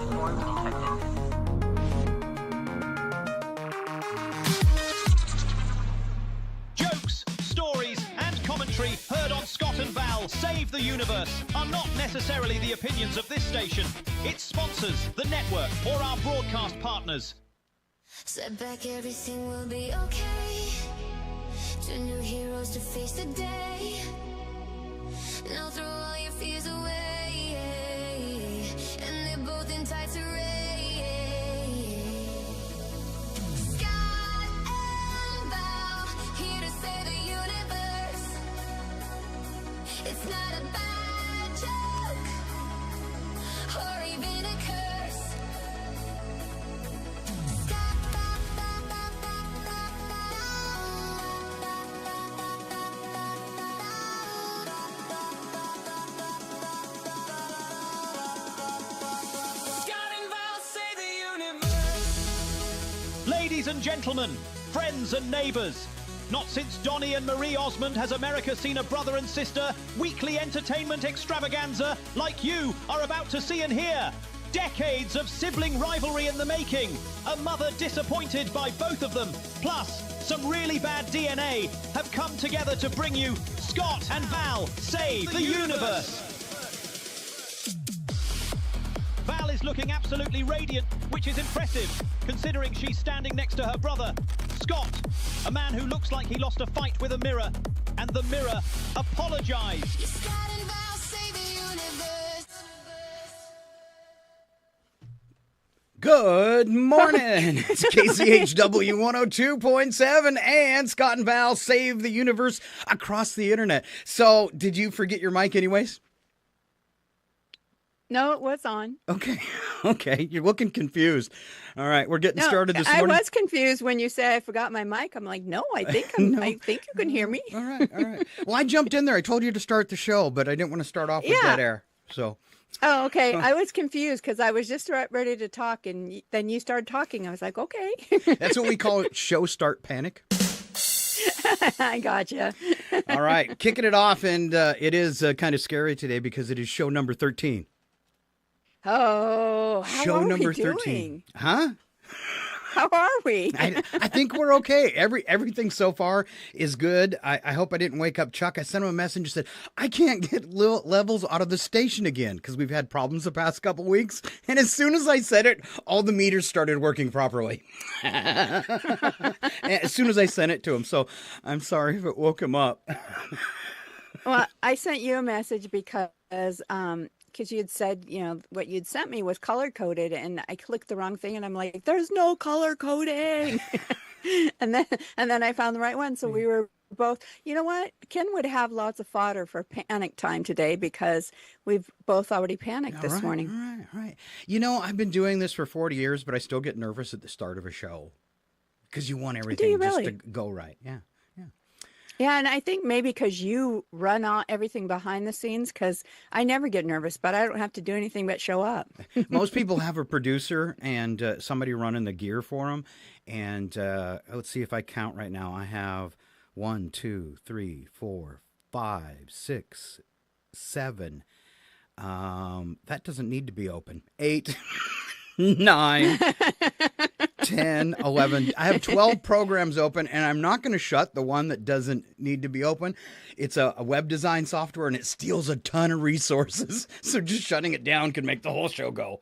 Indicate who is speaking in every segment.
Speaker 1: Platform detected.
Speaker 2: Jokes, stories, and commentary heard on Scott and Val Save the Universe are not necessarily the opinions of this station, its sponsors, the network, or our broadcast partners.
Speaker 3: Step back, everything will be okay. Two new heroes to face the day. Now throw all your fears away. And they're both in tights array. Scott and Val, here to save the universe. It's not a bad joke, or even a curse.
Speaker 2: Ladies and gentlemen, friends and neighbours, not since Donny and Marie Osmond has America seen a brother and sister weekly entertainment extravaganza like you are about to see and hear. Decades of sibling rivalry in the making, a mother disappointed by both of them, plus some really bad DNA have come together to bring you Scott and Val Save the Universe. Val is looking absolutely radiant, which is impressive, considering she's standing next to her brother, Scott, a man who looks like he lost a fight with a mirror, and the mirror apologised.
Speaker 3: Scott and Val save the universe.
Speaker 4: Good morning. It's KCHW 102.7 and Scott and Val Save the Universe across the internet. So, did you forget your mic anyways?
Speaker 5: No, it was on.
Speaker 4: Okay. You're looking confused. All right, we're getting started this morning.
Speaker 5: I was confused when you said I forgot my mic. I'm like, no, I think I think you can hear me.
Speaker 4: All right. Well, I jumped in there. I told you to start the show, but I didn't want to start off with dead air. So.
Speaker 5: Oh, okay. I was confused because I was just ready to talk, and then you started talking. I was like, okay.
Speaker 4: That's what we call it, show start panic.
Speaker 5: I gotcha.
Speaker 4: All right, kicking it off, and it is kind of scary today because it is show number 13.
Speaker 5: Oh, how are
Speaker 4: number
Speaker 5: we
Speaker 4: 13.
Speaker 5: doing?
Speaker 4: Huh?
Speaker 5: How are we?
Speaker 4: I think we're okay. Everything so far is good. I hope I didn't wake up Chuck. I sent him a message and said, I can't get levels out of the station again because we've had problems the past couple weeks. And as soon as I said it, all the meters started working properly. As soon as I sent it to him. So I'm sorry if it woke him up.
Speaker 5: Well, I sent you a message because you had said, what you'd sent me was color coded, and I clicked the wrong thing, and I'm like, there's no color coding. and then I found the right one. So we were both, you know what? Ken would have lots of fodder for panic time today because we've both already panicked this morning.
Speaker 4: Right. I've been doing this for 40 years, but I still get nervous at the start of a show because you want everything just to go right. Yeah.
Speaker 5: Yeah, and I think maybe because you run everything behind the scenes, because I never get nervous, but I don't have to do anything but show up.
Speaker 4: Most people have a producer and somebody running the gear for them. And let's see if I count right now. I have 1, 2, 3, 4, 5, 6, 7. That doesn't need to be open. 8, 9. 10, 11. I have 12 programs open, and I'm not going to shut the one that doesn't need to be open. It's a web design software, and it steals a ton of resources. So just shutting it down can make the whole show go.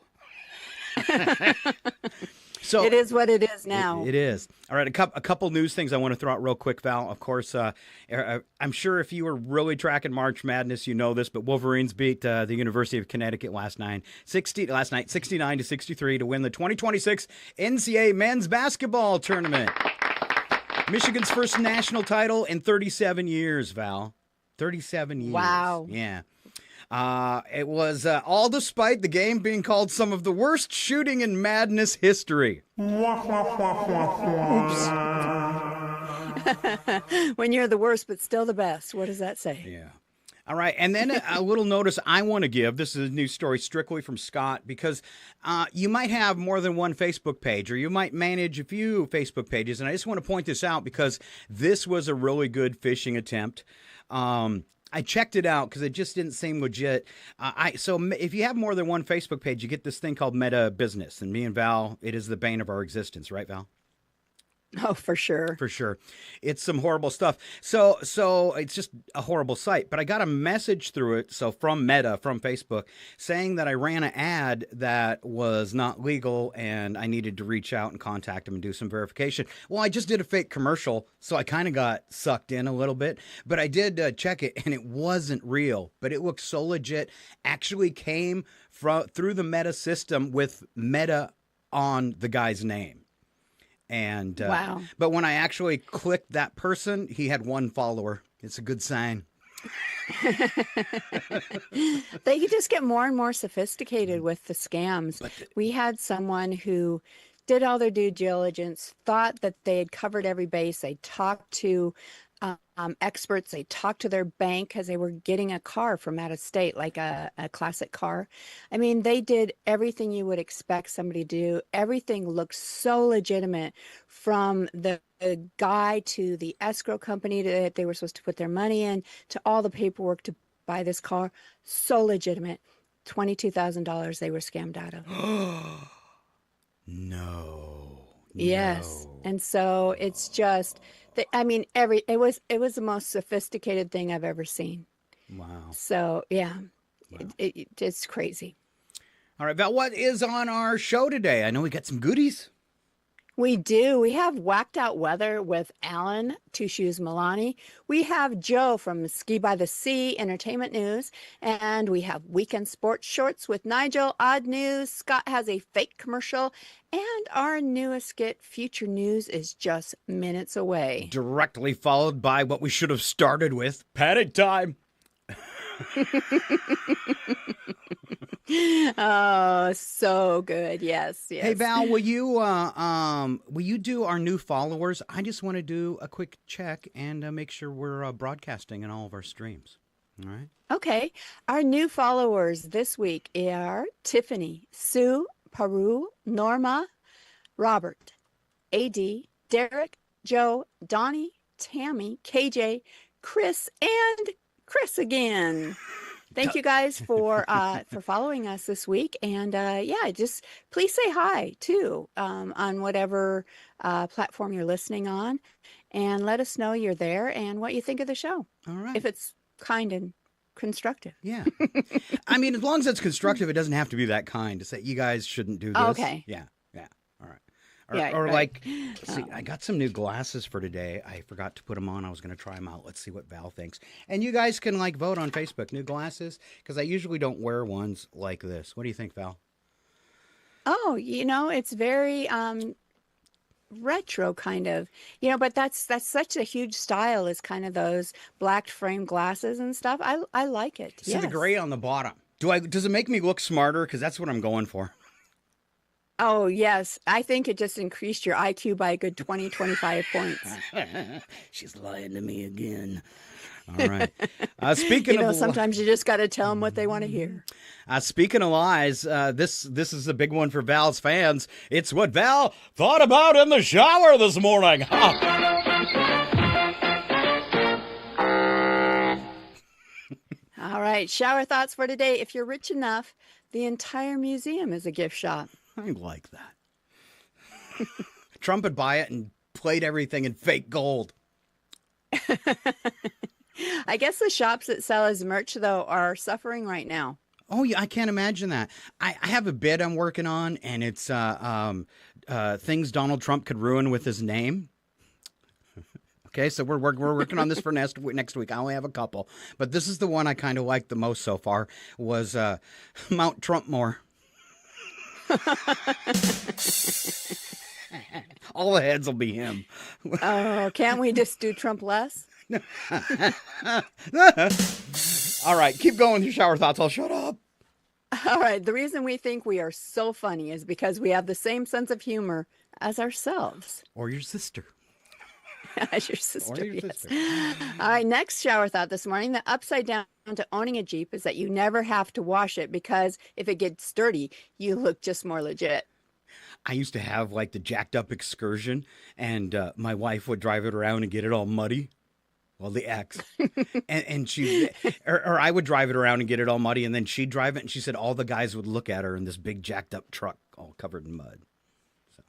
Speaker 4: So
Speaker 5: it is what it is now.
Speaker 4: It is. All right, a couple news things I want to throw out real quick, Val. Of course, I'm sure if you were really tracking March Madness, you know this, but Wolverines beat the University of Connecticut last night 69-63 to win the 2026 NCAA men's basketball tournament. Michigan's first national title in 37 years, Val. 37 years.
Speaker 5: Wow.
Speaker 4: Yeah. It was all despite the game being called some of the worst shooting in Madness history.
Speaker 5: Oops. When you're the worst, but still the best. What does that say?
Speaker 4: Yeah. All right. And then a little notice I want to give. This is a news story strictly from Scott because you might have more than one Facebook page or you might manage a few Facebook pages. And I just want to point this out because this was a really good phishing attempt. I checked it out because it just didn't seem legit. If you have more than one Facebook page, you get this thing called Meta Business, and me and Val, it is the bane of our existence, right, Val?
Speaker 5: Oh, for sure.
Speaker 4: For sure. It's some horrible stuff. So it's just a horrible site. But I got a message through it, so from Meta, from Facebook, saying that I ran an ad that was not legal and I needed to reach out and contact them and do some verification. Well, I just did a fake commercial, so I kind of got sucked in a little bit. But I did check it, and it wasn't real. But it looked so legit. Actually came through the Meta system with Meta on the guy's name. And
Speaker 5: wow.
Speaker 4: But when I actually clicked that person, he had 1 follower. It's a good sign.
Speaker 5: They just get more and more sophisticated with the scams. We had someone who did all their due diligence, thought that they had covered every base. They talked to experts. They talked to their bank because they were getting a car from out of state, like a classic car. I mean, they did everything you would expect somebody to do. Everything looked so legitimate, from the guy to the escrow company that they were supposed to put their money in, to all the paperwork to buy this car. So legitimate. $22,000 they were scammed out of.
Speaker 4: No.
Speaker 5: Yes. And so it's just, I mean, it was the most sophisticated thing I've ever seen.
Speaker 4: Wow.
Speaker 5: So yeah,
Speaker 4: Wow.
Speaker 5: It's crazy.
Speaker 4: All right, Val, what is on our show today? I know we got some goodies.
Speaker 5: We do. We have Whacked Out Weather with Alan Two Shoes Milani. We have Joe from Ski by the Sea Entertainment News. And we have Weekend Sports Shorts with Nigel. Odd News. Scott has a fake commercial. And our newest skit, Future News, is just minutes away.
Speaker 4: Directly followed by what we should have started with, Panic Time.
Speaker 5: Oh, so good. Yes.
Speaker 4: Hey, Val, will you do our new followers? I just want to do a quick check and make sure we're broadcasting in all of our streams. All right.
Speaker 5: Okay. Our new followers this week are Tiffany, Sue, Peru, Norma, Robert, AD, Derek, Joe, Donnie, Tammy, KJ, Chris, and Chris again. Thank you guys for following us this week. And just please say hi too on whatever platform you're listening on, and let us know you're there and what you think of the show.
Speaker 4: All right.
Speaker 5: If it's kind and constructive.
Speaker 4: Yeah. I mean, as long as it's constructive, it doesn't have to be that kind to say you guys shouldn't do this.
Speaker 5: Okay.
Speaker 4: Yeah. Yeah. All right.
Speaker 5: Yeah,
Speaker 4: Or
Speaker 5: right.
Speaker 4: like, see, I got some new glasses for today. I forgot to put them on. I was going to try them out. Let's see what Val thinks. And you guys can like vote on Facebook, new glasses, because I usually don't wear ones like this. What do you think, Val?
Speaker 5: Oh, it's very retro kind of, but that's such a huge style, is kind of those black frame glasses and stuff. I like it.
Speaker 4: See the gray on the bottom. Does it make me look smarter? Because that's what I'm going for.
Speaker 5: Oh, yes. I think it just increased your IQ by a good 20, 25 points.
Speaker 4: She's lying to me again. All right. Speaking of
Speaker 5: sometimes you just got to tell them what they want to hear.
Speaker 4: Speaking of lies, this is a big one for Val's fans. It's what Val thought about in the shower this morning.
Speaker 5: All right. Shower thoughts for today. If you're rich enough, the entire museum is a gift shop.
Speaker 4: I like that. Trump would buy it and plate everything in fake gold.
Speaker 5: I guess the shops that sell his merch, though, are suffering right now.
Speaker 4: Oh, yeah, I can't imagine that. I have a bid I'm working on, and it's things Donald Trump could ruin with his name. Okay, so we're working on this for next week. I only have a couple, but this is the one I kind of liked the most so far, was Mount Trumpmore. All the heads will be him.
Speaker 5: Oh, can't we just do Trump less?
Speaker 4: All right, keep going with your shower thoughts. I'll shut up.
Speaker 5: All right, the reason we think we are so funny is because we have the same sense of humor as ourselves.
Speaker 4: Or your sister.
Speaker 5: As your sister,
Speaker 4: Or your
Speaker 5: yes.
Speaker 4: sister.
Speaker 5: All right, next shower thought this morning. The upside down to owning a Jeep is that you never have to wash it, because if it gets dirty, you look just more legit.
Speaker 4: I used to have like the jacked up Excursion, and my wife would drive it around and get it all muddy. Well, the ex. And she, or I would drive it around and get it all muddy, and then she'd drive it, and she said all the guys would look at her in this big jacked up truck all covered in mud.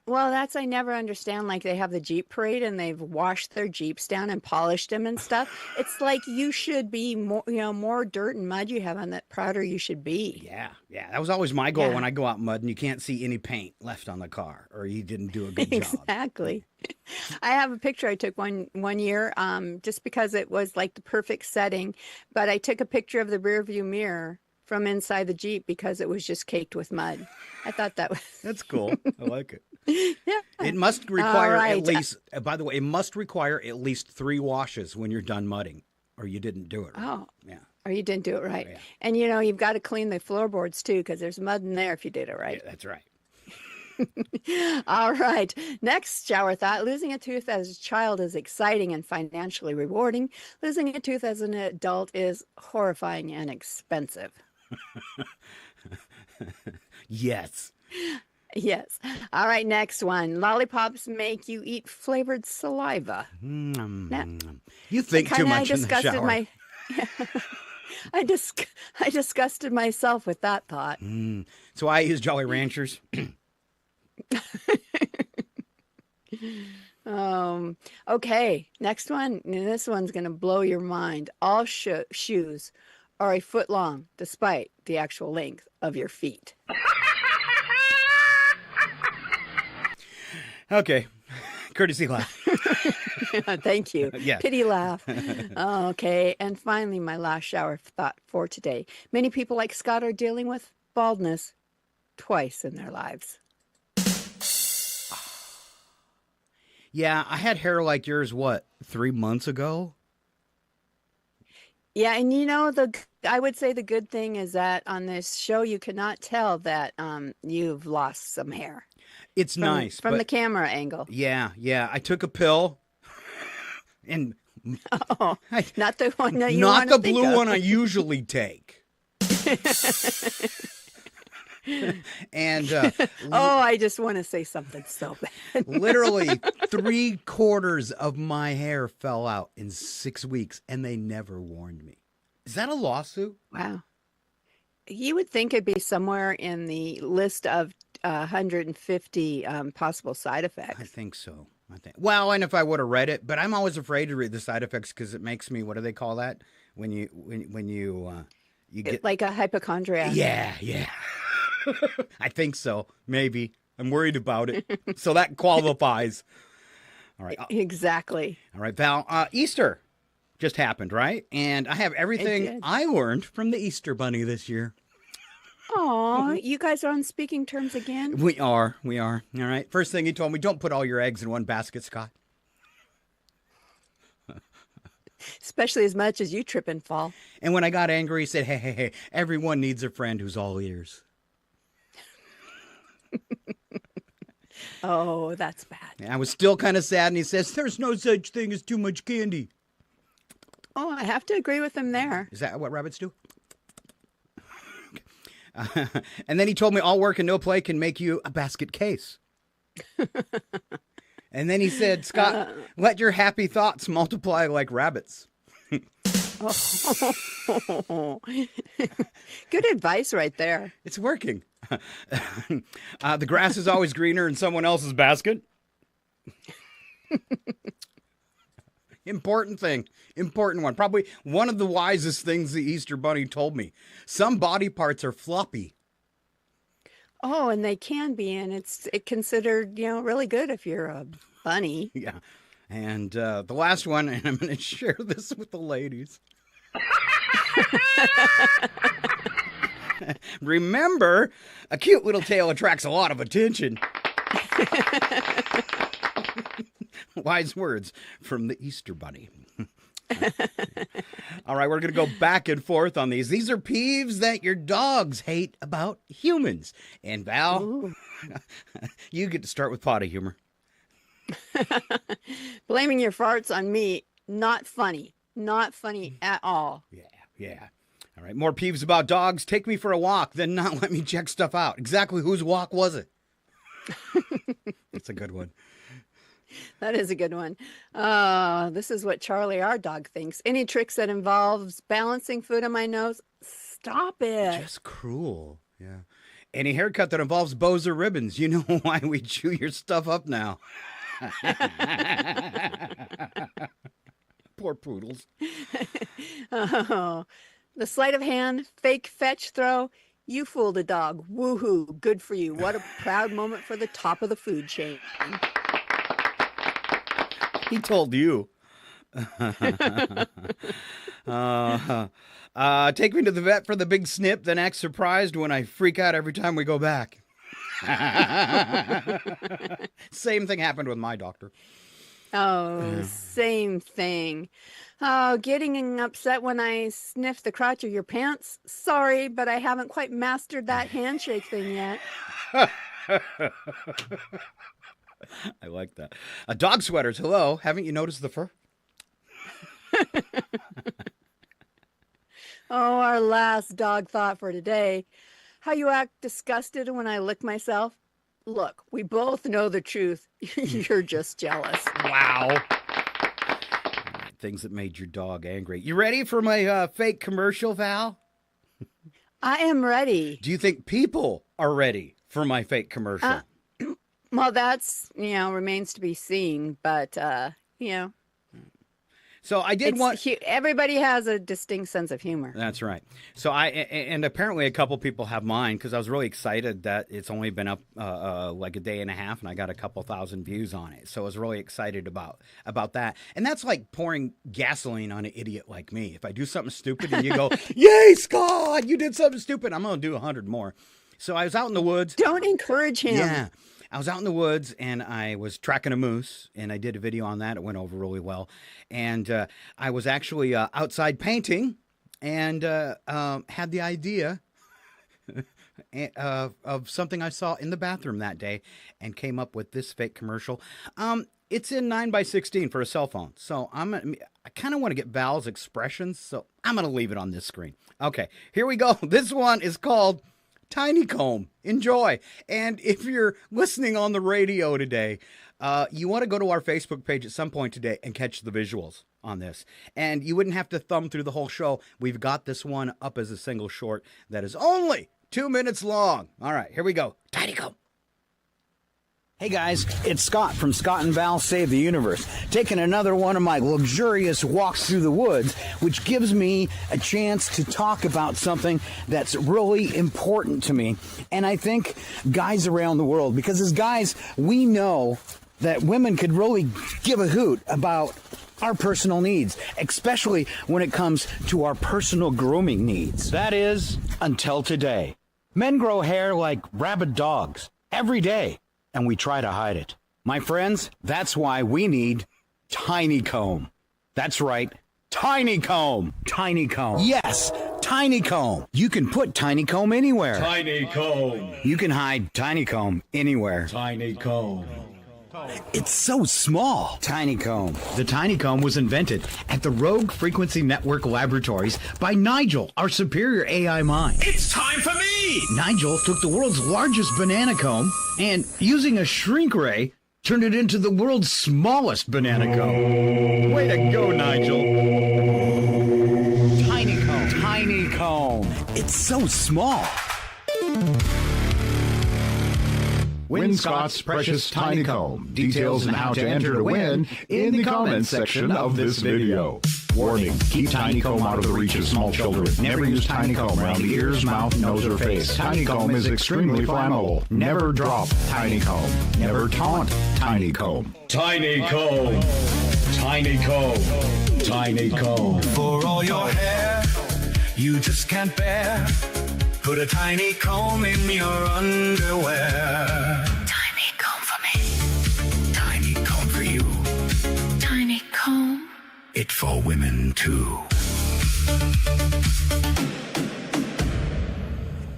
Speaker 5: Well, that's I never understand. Like they have the Jeep parade and they've washed their Jeeps down and polished them and stuff. It's like you should be more, more dirt and mud you have on that, prouder you should be.
Speaker 4: Yeah. That was always my goal
Speaker 5: Yeah.
Speaker 4: when I go out in mud and you can't see any paint left on the car, or you didn't do a good job.
Speaker 5: Exactly. I have a picture I took one year, just because it was like the perfect setting. But I took a picture of the rear view mirror from inside the Jeep because it was just caked with mud. I thought that was
Speaker 4: That's cool. I like it.
Speaker 5: yeah.
Speaker 4: It must require
Speaker 5: right.
Speaker 4: at least, by the way, it must require at least 3 washes when you're done mudding, or you didn't do it right.
Speaker 5: Oh,
Speaker 4: Yeah.
Speaker 5: or you didn't do it right.
Speaker 4: Yeah.
Speaker 5: And you've got to clean the floorboards too because there's mud in there if you did it right.
Speaker 4: Yeah, that's right.
Speaker 5: All right. Next shower thought. Losing a tooth as a child is exciting and financially rewarding. Losing a tooth as an adult is horrifying and expensive.
Speaker 4: Yes.
Speaker 5: Yes. All right. Next one. Lollipops make you eat flavored saliva.
Speaker 4: You think too much in the
Speaker 5: disgusted
Speaker 4: shower.
Speaker 5: I disgusted myself with that thought.
Speaker 4: So I use Jolly Ranchers.
Speaker 5: Okay. Next one. This one's going to blow your mind. All shoes are a foot long, despite the actual length of your feet.
Speaker 4: Okay. Courtesy laugh.
Speaker 5: Thank you.
Speaker 4: Yeah.
Speaker 5: Pity laugh. Okay. And finally, my last shower thought for today. Many people like Scott are dealing with baldness twice in their lives.
Speaker 4: Yeah, I had hair like yours, 3 months ago?
Speaker 5: Yeah, and I would say the good thing is that on this show you cannot tell that you've lost some hair.
Speaker 4: It's nice.
Speaker 5: From
Speaker 4: but
Speaker 5: the camera angle.
Speaker 4: Yeah. I took a pill, and
Speaker 5: Oh, not the one that you
Speaker 4: not
Speaker 5: want
Speaker 4: the
Speaker 5: to think
Speaker 4: blue
Speaker 5: of.
Speaker 4: one I usually take. And
Speaker 5: Oh, I just want to say something so bad.
Speaker 4: literally 3/4 of my hair fell out in 6 weeks, and they never warned me. Is that a lawsuit?
Speaker 5: Wow. You would think it'd be somewhere in the list of 150 possible side
Speaker 4: I
Speaker 5: effects.
Speaker 4: think so. Well, and if I would have read it, but I'm always afraid to read the side effects because it makes me. What do they call that when you get?
Speaker 5: Like a hypochondriac.
Speaker 4: Yeah. I think so. Maybe I'm worried about it, so that qualifies. All right.
Speaker 5: Exactly.
Speaker 4: All right, Val. Easter just happened, right? And I have everything
Speaker 5: did.
Speaker 4: I learned from the Easter Bunny this year.
Speaker 5: Aw, you guys are on speaking terms again?
Speaker 4: We are. All right. First thing he told me, don't put all your eggs in one basket, Scott.
Speaker 5: Especially as much as you trip and fall.
Speaker 4: And when I got angry, he said, hey, everyone needs a friend who's all ears.
Speaker 5: Oh, that's bad.
Speaker 4: And I was still kind of sad, and he says, there's no such thing as too much candy.
Speaker 5: Oh, I have to agree with him there.
Speaker 4: Is that what rabbits do? And then he told me all work and no play can make you a basket case. And then he said, Scott, let your happy thoughts multiply like rabbits.
Speaker 5: Oh. Good advice right there.
Speaker 4: It's working. The grass is always greener in someone else's basket. Important one. Probably one of the wisest things the Easter Bunny told me. Some body parts are floppy.
Speaker 5: Oh, and they can be, and it's considered, really good if you're a bunny.
Speaker 4: Yeah. And the last one, and I'm going to share this with the ladies. Remember, a cute little tail attracts a lot of attention. Wise words from the Easter Bunny. All right, we're going to go back and forth on these. These are peeves that your dogs hate about humans. And Val, you get to start with potty humor.
Speaker 5: Blaming your farts on me, not funny. Not funny at all.
Speaker 4: Yeah. All right, more peeves about dogs. Take me for a walk, then not let me check stuff out. Exactly whose walk was it? That's a good one.
Speaker 5: That is a good one. This is what Charlie, our dog, thinks. Any tricks that involves balancing food on my nose, stop it.
Speaker 4: Just cruel. Yeah. Any haircut that involves bows or ribbons, you know why we chew your stuff up now. Poor poodles.
Speaker 5: Oh, the sleight of hand, fake fetch throw. You fooled a dog. Woohoo. Good for you. What a proud moment for the top of the food chain.
Speaker 4: He told you. Take me to the vet for the big snip, then act surprised when I freak out every time we go back. Same thing happened with my doctor.
Speaker 5: Oh, same thing. Oh, getting upset when I sniff the crotch of your pants. Sorry, but I haven't quite mastered that handshake thing yet.
Speaker 4: I like that. Dog sweaters, hello. Haven't you noticed the fur?
Speaker 5: Oh, our last dog thought for today. How you act disgusted when I lick myself? Look, we both know the truth. You're just jealous.
Speaker 4: Wow. Things that made your dog angry. You ready for my fake commercial, Val?
Speaker 5: I am ready.
Speaker 4: Do you think people are ready for my fake commercial?
Speaker 5: Well, that's, remains to be seen, but,
Speaker 4: So I did want.
Speaker 5: Everybody has a distinct sense of humor.
Speaker 4: That's right. So and apparently a couple people have mine because I was really excited that it's only been up like a day and a half and I got a couple thousand views on it. So I was really excited about that. And that's like pouring gasoline on an idiot like me. If I do something stupid and you go, "Yay, Scott, you did something stupid," I'm going to do 100 more. So I was out in the woods.
Speaker 5: Don't encourage him.
Speaker 4: Yeah. I was out in the woods and I was tracking a moose and I did a video on that. It went over really well. And I was actually outside painting and had the idea of something I saw in the bathroom that day and came up with this fake commercial. It's in 9:16 for a cell phone. So I kind of want to get Val's expressions. So I'm going to leave it on this screen. Okay, here we go. This one is called Tiny Comb. Enjoy. And if you're listening on the radio today, you want to go to our Facebook page at some point today and catch the visuals on this. And you wouldn't have to thumb through the whole show. We've got this one up as a single short that is only 2 minutes long. All right, here we go. Tiny Comb. Hey guys, it's Scott from Scott and Val Save the Universe, taking another one of my luxurious walks through the woods, which gives me a chance to talk about something that's really important to me. And I think guys around the world, because as guys, we know that women could really give a hoot about our personal needs, especially when it comes to our personal grooming needs. That is, until today. Men grow hair like rabid dogs every day. And we try to hide it. My friends, that's why we need Tiny Comb. That's right, Tiny Comb. Tiny Comb. Yes, Tiny Comb. You can put Tiny Comb anywhere.
Speaker 1: Tiny Comb.
Speaker 4: You can hide Tiny Comb anywhere.
Speaker 1: Tiny Comb.
Speaker 4: It's so small. Tiny Comb. The Tiny Comb was invented at the Rogue Frequency Network Laboratories by Nigel, our superior AI mind.
Speaker 1: It's time for me!
Speaker 4: Nigel took the world's largest banana comb and, using a shrink ray, turned it into the world's smallest banana comb. Way to go, Nigel. Tiny Comb. Tiny Comb. It's so small.
Speaker 1: Win Scott's precious Tiny Comb. Details on how to enter to win in the comments section of this video. Warning, keep Tiny Comb out of the reach of small children. Never use Tiny Comb around the ears, mouth, nose, or face. Tiny Comb is extremely flammable. Never drop Tiny Comb. Never taunt Tiny Comb. Tiny Comb. Tiny Comb. Tiny Comb.
Speaker 6: For all your hair you just can't bear, put a tiny comb in your underwear.
Speaker 3: Tiny comb for me.
Speaker 6: Tiny comb for you.
Speaker 3: Tiny comb.
Speaker 6: It for women too.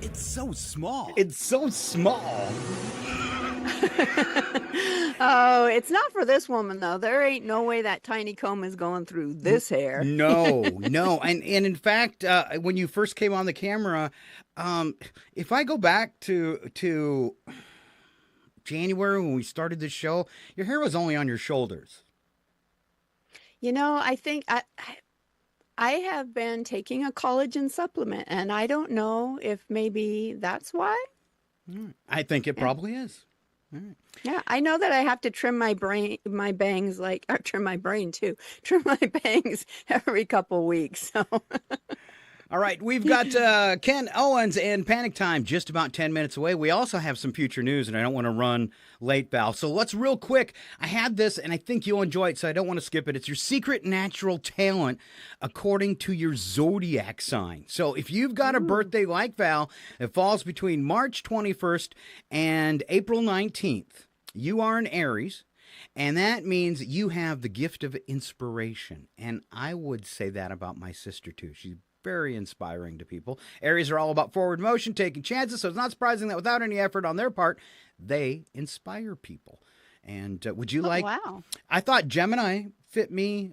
Speaker 4: It's so small. It's so small.
Speaker 5: Oh, it's not for this woman, though. There ain't no way that tiny comb is going through this hair.
Speaker 4: No. And in fact, when you first came on the camera, if I go back to January when we started this show, your hair was only on your shoulders.
Speaker 5: I think I have been taking a collagen supplement, and I don't know if maybe that's why.
Speaker 4: I think it probably is.
Speaker 5: Yeah, I know that I have to trim my bangs, or trim my brain too, trim my bangs every couple weeks. So.
Speaker 4: All right, we've got Ken Owens and Panic Time just about 10 minutes away. We also have some future news, and I don't want to run late, Val. So let's real quick. I had this, and I think you'll enjoy it, so I don't want to skip it. It's your secret natural talent according to your zodiac sign. So if you've got a birthday like Val, it falls between March 21st and April 19th. You are an Aries. And that means you have the gift of inspiration. And I would say that about my sister, too. She's very inspiring to people. Aries are all about forward motion, taking chances, so it's not surprising that without any effort on their part, they inspire people. And would you like...
Speaker 5: Wow.
Speaker 4: I thought Gemini fit me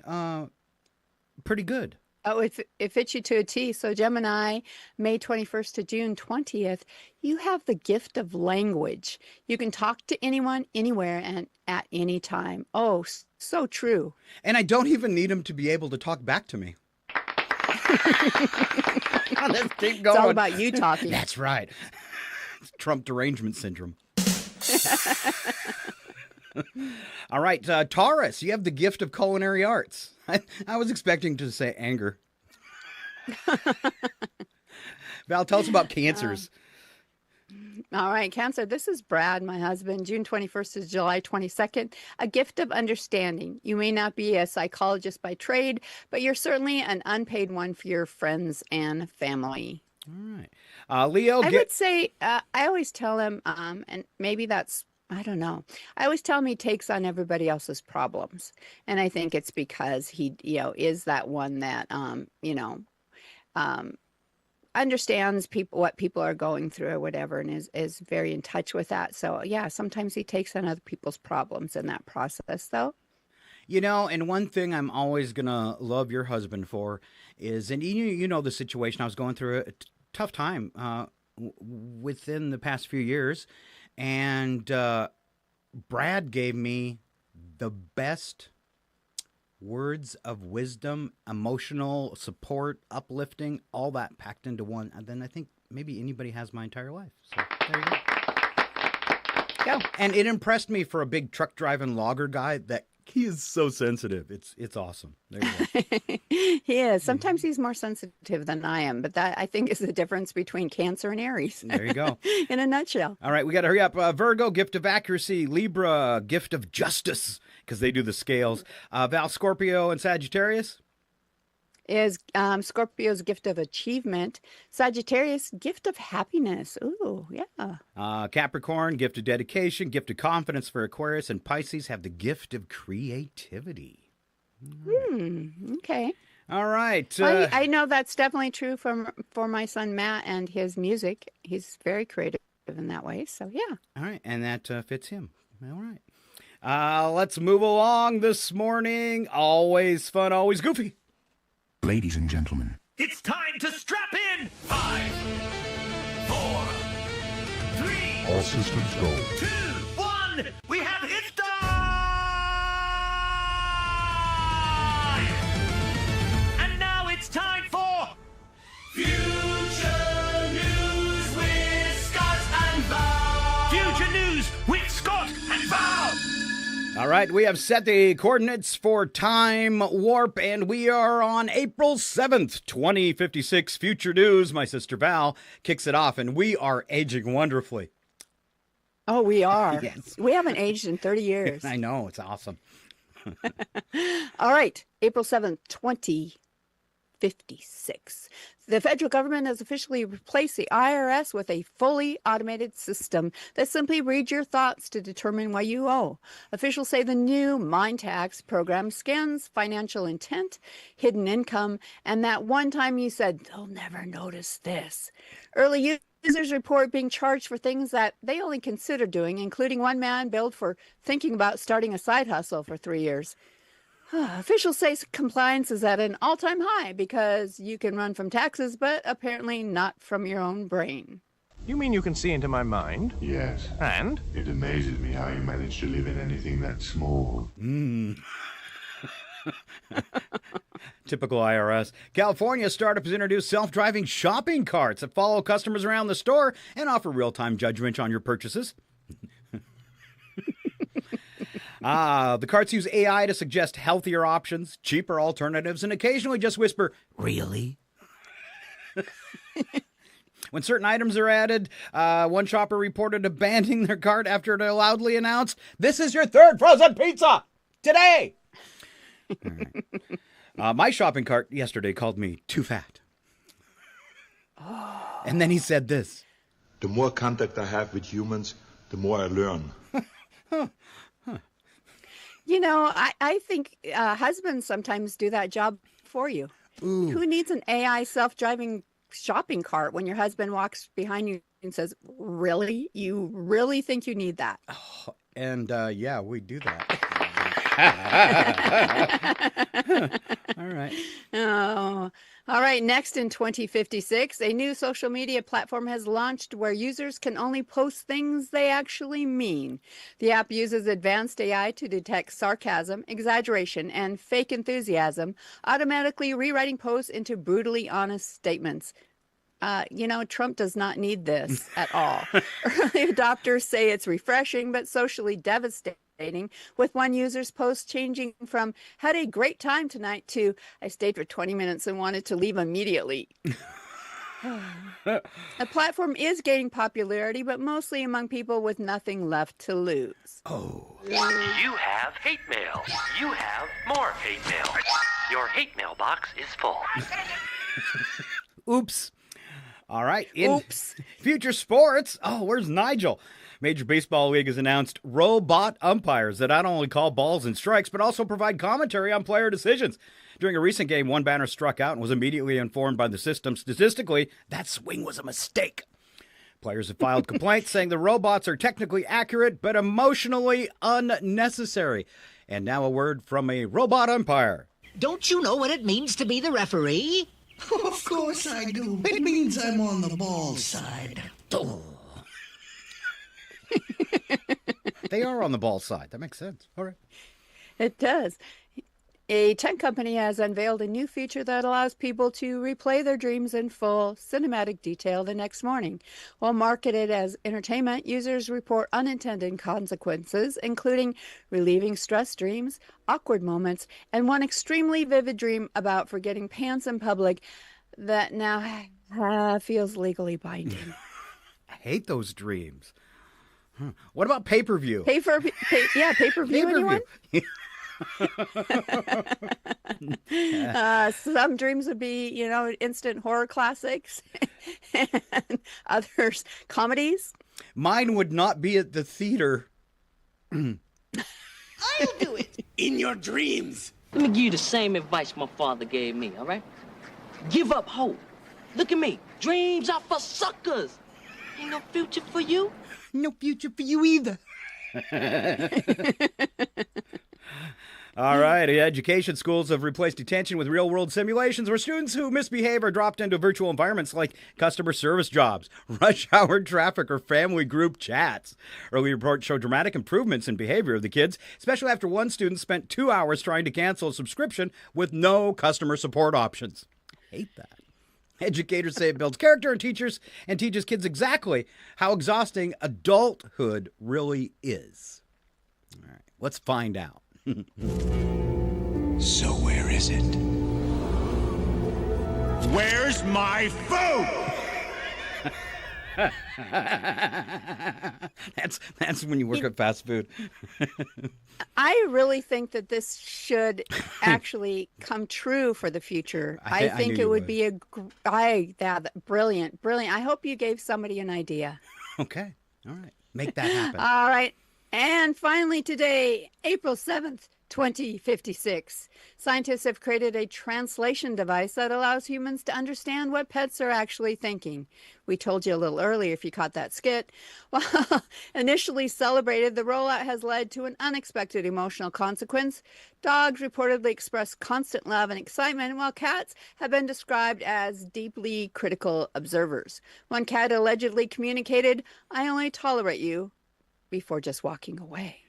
Speaker 4: pretty good.
Speaker 5: Oh, it fits you to a T. So Gemini, May 21st to June 20th, you have the gift of language. You can talk to anyone, anywhere, and at any time. Oh, so true.
Speaker 4: And I don't even need them to be able to talk back to me. Let's keep going.
Speaker 5: It's all about you talking.
Speaker 4: That's right. Trump derangement syndrome. All right, Taurus, you have the gift of culinary arts. I was expecting to say anger. Val, tell us about cancers.
Speaker 5: All right, Cancer, this is Brad, my husband, June 21st to July 22nd, a gift of understanding. You may not be a psychologist by trade, but you're certainly an unpaid one for your friends and family.
Speaker 4: All right. Leo,
Speaker 5: I would say, I always tell him, and maybe that's, I don't know. I always tell him he takes on everybody else's problems. And I think it's because he, is that one that, understands what people are going through or whatever, and is very in touch with that. So yeah, sometimes he takes on other people's problems in that process, though.
Speaker 4: And one thing I'm always gonna love your husband for is, and you know the situation. I was going through a tough time within the past few years, and Brad gave me the best words of wisdom, emotional support, uplifting, all that packed into one. And then I think maybe anybody has my entire life. So there you go. And it impressed me for a big truck driving logger guy that he is so sensitive. It's awesome. There you go.
Speaker 5: He is. Sometimes he's more sensitive than I am, but that I think is the difference between Cancer and Aries.
Speaker 4: There you go.
Speaker 5: In a nutshell.
Speaker 4: All right, we got to hurry up. Virgo, gift of accuracy. Libra, gift of justice, because they do the scales. Val, Scorpio, and Sagittarius?
Speaker 5: Is Scorpio's gift of achievement. Sagittarius, gift of happiness. Ooh, yeah.
Speaker 4: Capricorn, gift of dedication, gift of confidence for Aquarius, and Pisces have the gift of creativity.
Speaker 5: Okay.
Speaker 4: All right.
Speaker 5: I know that's definitely true for my son Matt and his music. He's very creative in that way. So yeah.
Speaker 4: All right, and that fits him. All right. Let's move along this morning. Always fun, always goofy.
Speaker 6: Ladies and gentlemen,
Speaker 2: It's time to strap in!
Speaker 6: 5, 4, 3,
Speaker 1: All systems go.
Speaker 2: 2, 1, we have hit time! And now it's time for
Speaker 6: Future News with Scott and Val.
Speaker 2: Future News with Scott and Val!
Speaker 4: All right, we have set the coordinates for time warp, and we are on April 7th, 2056. Future News, my sister Val, kicks it off, and we are aging wonderfully.
Speaker 5: Oh, we are.
Speaker 4: Yes.
Speaker 5: We haven't aged in 30 years.
Speaker 4: I know, it's awesome.
Speaker 5: All right. April 7th, 2056. The federal government has officially replaced the IRS with a fully automated system that simply reads your thoughts to determine what you owe. Officials say the new Mind Tax program scans financial intent, hidden income, and that one time you said, they'll never notice this. Early users report being charged for things that they only considered doing, including one man billed for thinking about starting a side hustle for 3 years. Officials say compliance is at an all-time high because you can run from taxes, but apparently not from your own brain.
Speaker 7: You mean you can see into my mind?
Speaker 8: Yes.
Speaker 7: And?
Speaker 8: It amazes me how you manage to live in anything that small.
Speaker 4: Typical IRS. California startup has introduced self-driving shopping carts that follow customers around the store and offer real-time judgment on your purchases. The carts use AI to suggest healthier options, cheaper alternatives, and occasionally just whisper, "Really?" When certain items are added, one shopper reported abandoning their cart after it loudly announced, "This is your third frozen pizza today." All right. My shopping cart yesterday called me too fat. And then he said this.
Speaker 9: The more contact I have with humans, the more I learn.
Speaker 5: You know, I think husbands sometimes do that job for you.
Speaker 4: Ooh.
Speaker 5: Who needs an AI self-driving shopping cart when your husband walks behind you and says, "Really? You really think you need that?"
Speaker 4: And yeah, we do that. All right.
Speaker 5: Oh, all right. Next, in 2056, a new social media platform has launched where users can only post things they actually mean. The app uses advanced AI to detect sarcasm, exaggeration, and fake enthusiasm, automatically rewriting posts into brutally honest statements. You know, Trump does not need this at all. Early adopters say it's refreshing, but socially devastating, with one user's post changing from "had a great time tonight" to "I stayed for 20 minutes and wanted to leave immediately." The platform is gaining popularity, but mostly among people with nothing left to lose.
Speaker 4: Oh.
Speaker 10: You have hate mail. You have more hate mail. Your hate mail box is full.
Speaker 4: Oops. All right. In
Speaker 5: Oops.
Speaker 4: future sports. Oh, where's Nigel? Major Baseball League has announced robot umpires that not only call balls and strikes, but also provide commentary on player decisions. During a recent game, one batter struck out and was immediately informed by the system statistically that swing was a mistake. Players have filed complaints saying the robots are technically accurate, but emotionally unnecessary. And now a word from a robot umpire.
Speaker 11: Don't you know what it means to be the referee?
Speaker 12: Of course I do. It means I'm on the ball side.
Speaker 11: Oh.
Speaker 4: They are on the ball side. That makes sense. All right.
Speaker 5: It does. A tech company has unveiled a new feature that allows people to replay their dreams in full cinematic detail the next morning. While marketed as entertainment, users report unintended consequences, including relieving stress dreams, awkward moments, and one extremely vivid dream about forgetting pants in public that now feels legally binding.
Speaker 4: I hate those dreams. What about pay-per-view?
Speaker 5: Pay-per-view, anyone? Some dreams would be, instant horror classics, and others comedies.
Speaker 4: Mine would not be at the theater.
Speaker 12: I'll do it in your dreams.
Speaker 11: Let me give you the same advice my father gave me, all right? Give up hope. Look at me. Dreams are for suckers. Ain't no future for you.
Speaker 12: No future for you either.
Speaker 4: All right. Education schools have replaced detention with real-world simulations where students who misbehave are dropped into virtual environments like customer service jobs, rush hour traffic, or family group chats. Early reports show dramatic improvements in behavior of the kids, especially after one student spent 2 hours trying to cancel a subscription with no customer support options. I hate that. Educators say it builds character in teachers and teaches kids exactly how exhausting adulthood really is. All right. Let's find out.
Speaker 6: So where is it? Where's my food?
Speaker 4: That's when you work at fast food.
Speaker 5: I really think that this should actually come true for the future. I think it would be brilliant. I hope you gave somebody an idea.
Speaker 4: Okay. All right. Make that happen.
Speaker 5: All right. And finally today, April 7th, 2056. Scientists have created a translation device that allows humans to understand what pets are actually thinking. We told you a little earlier if you caught that skit. While initially celebrated, the rollout has led to an unexpected emotional consequence. Dogs reportedly express constant love and excitement, while cats have been described as deeply critical observers. One cat allegedly communicated, "I only tolerate you," before just walking away.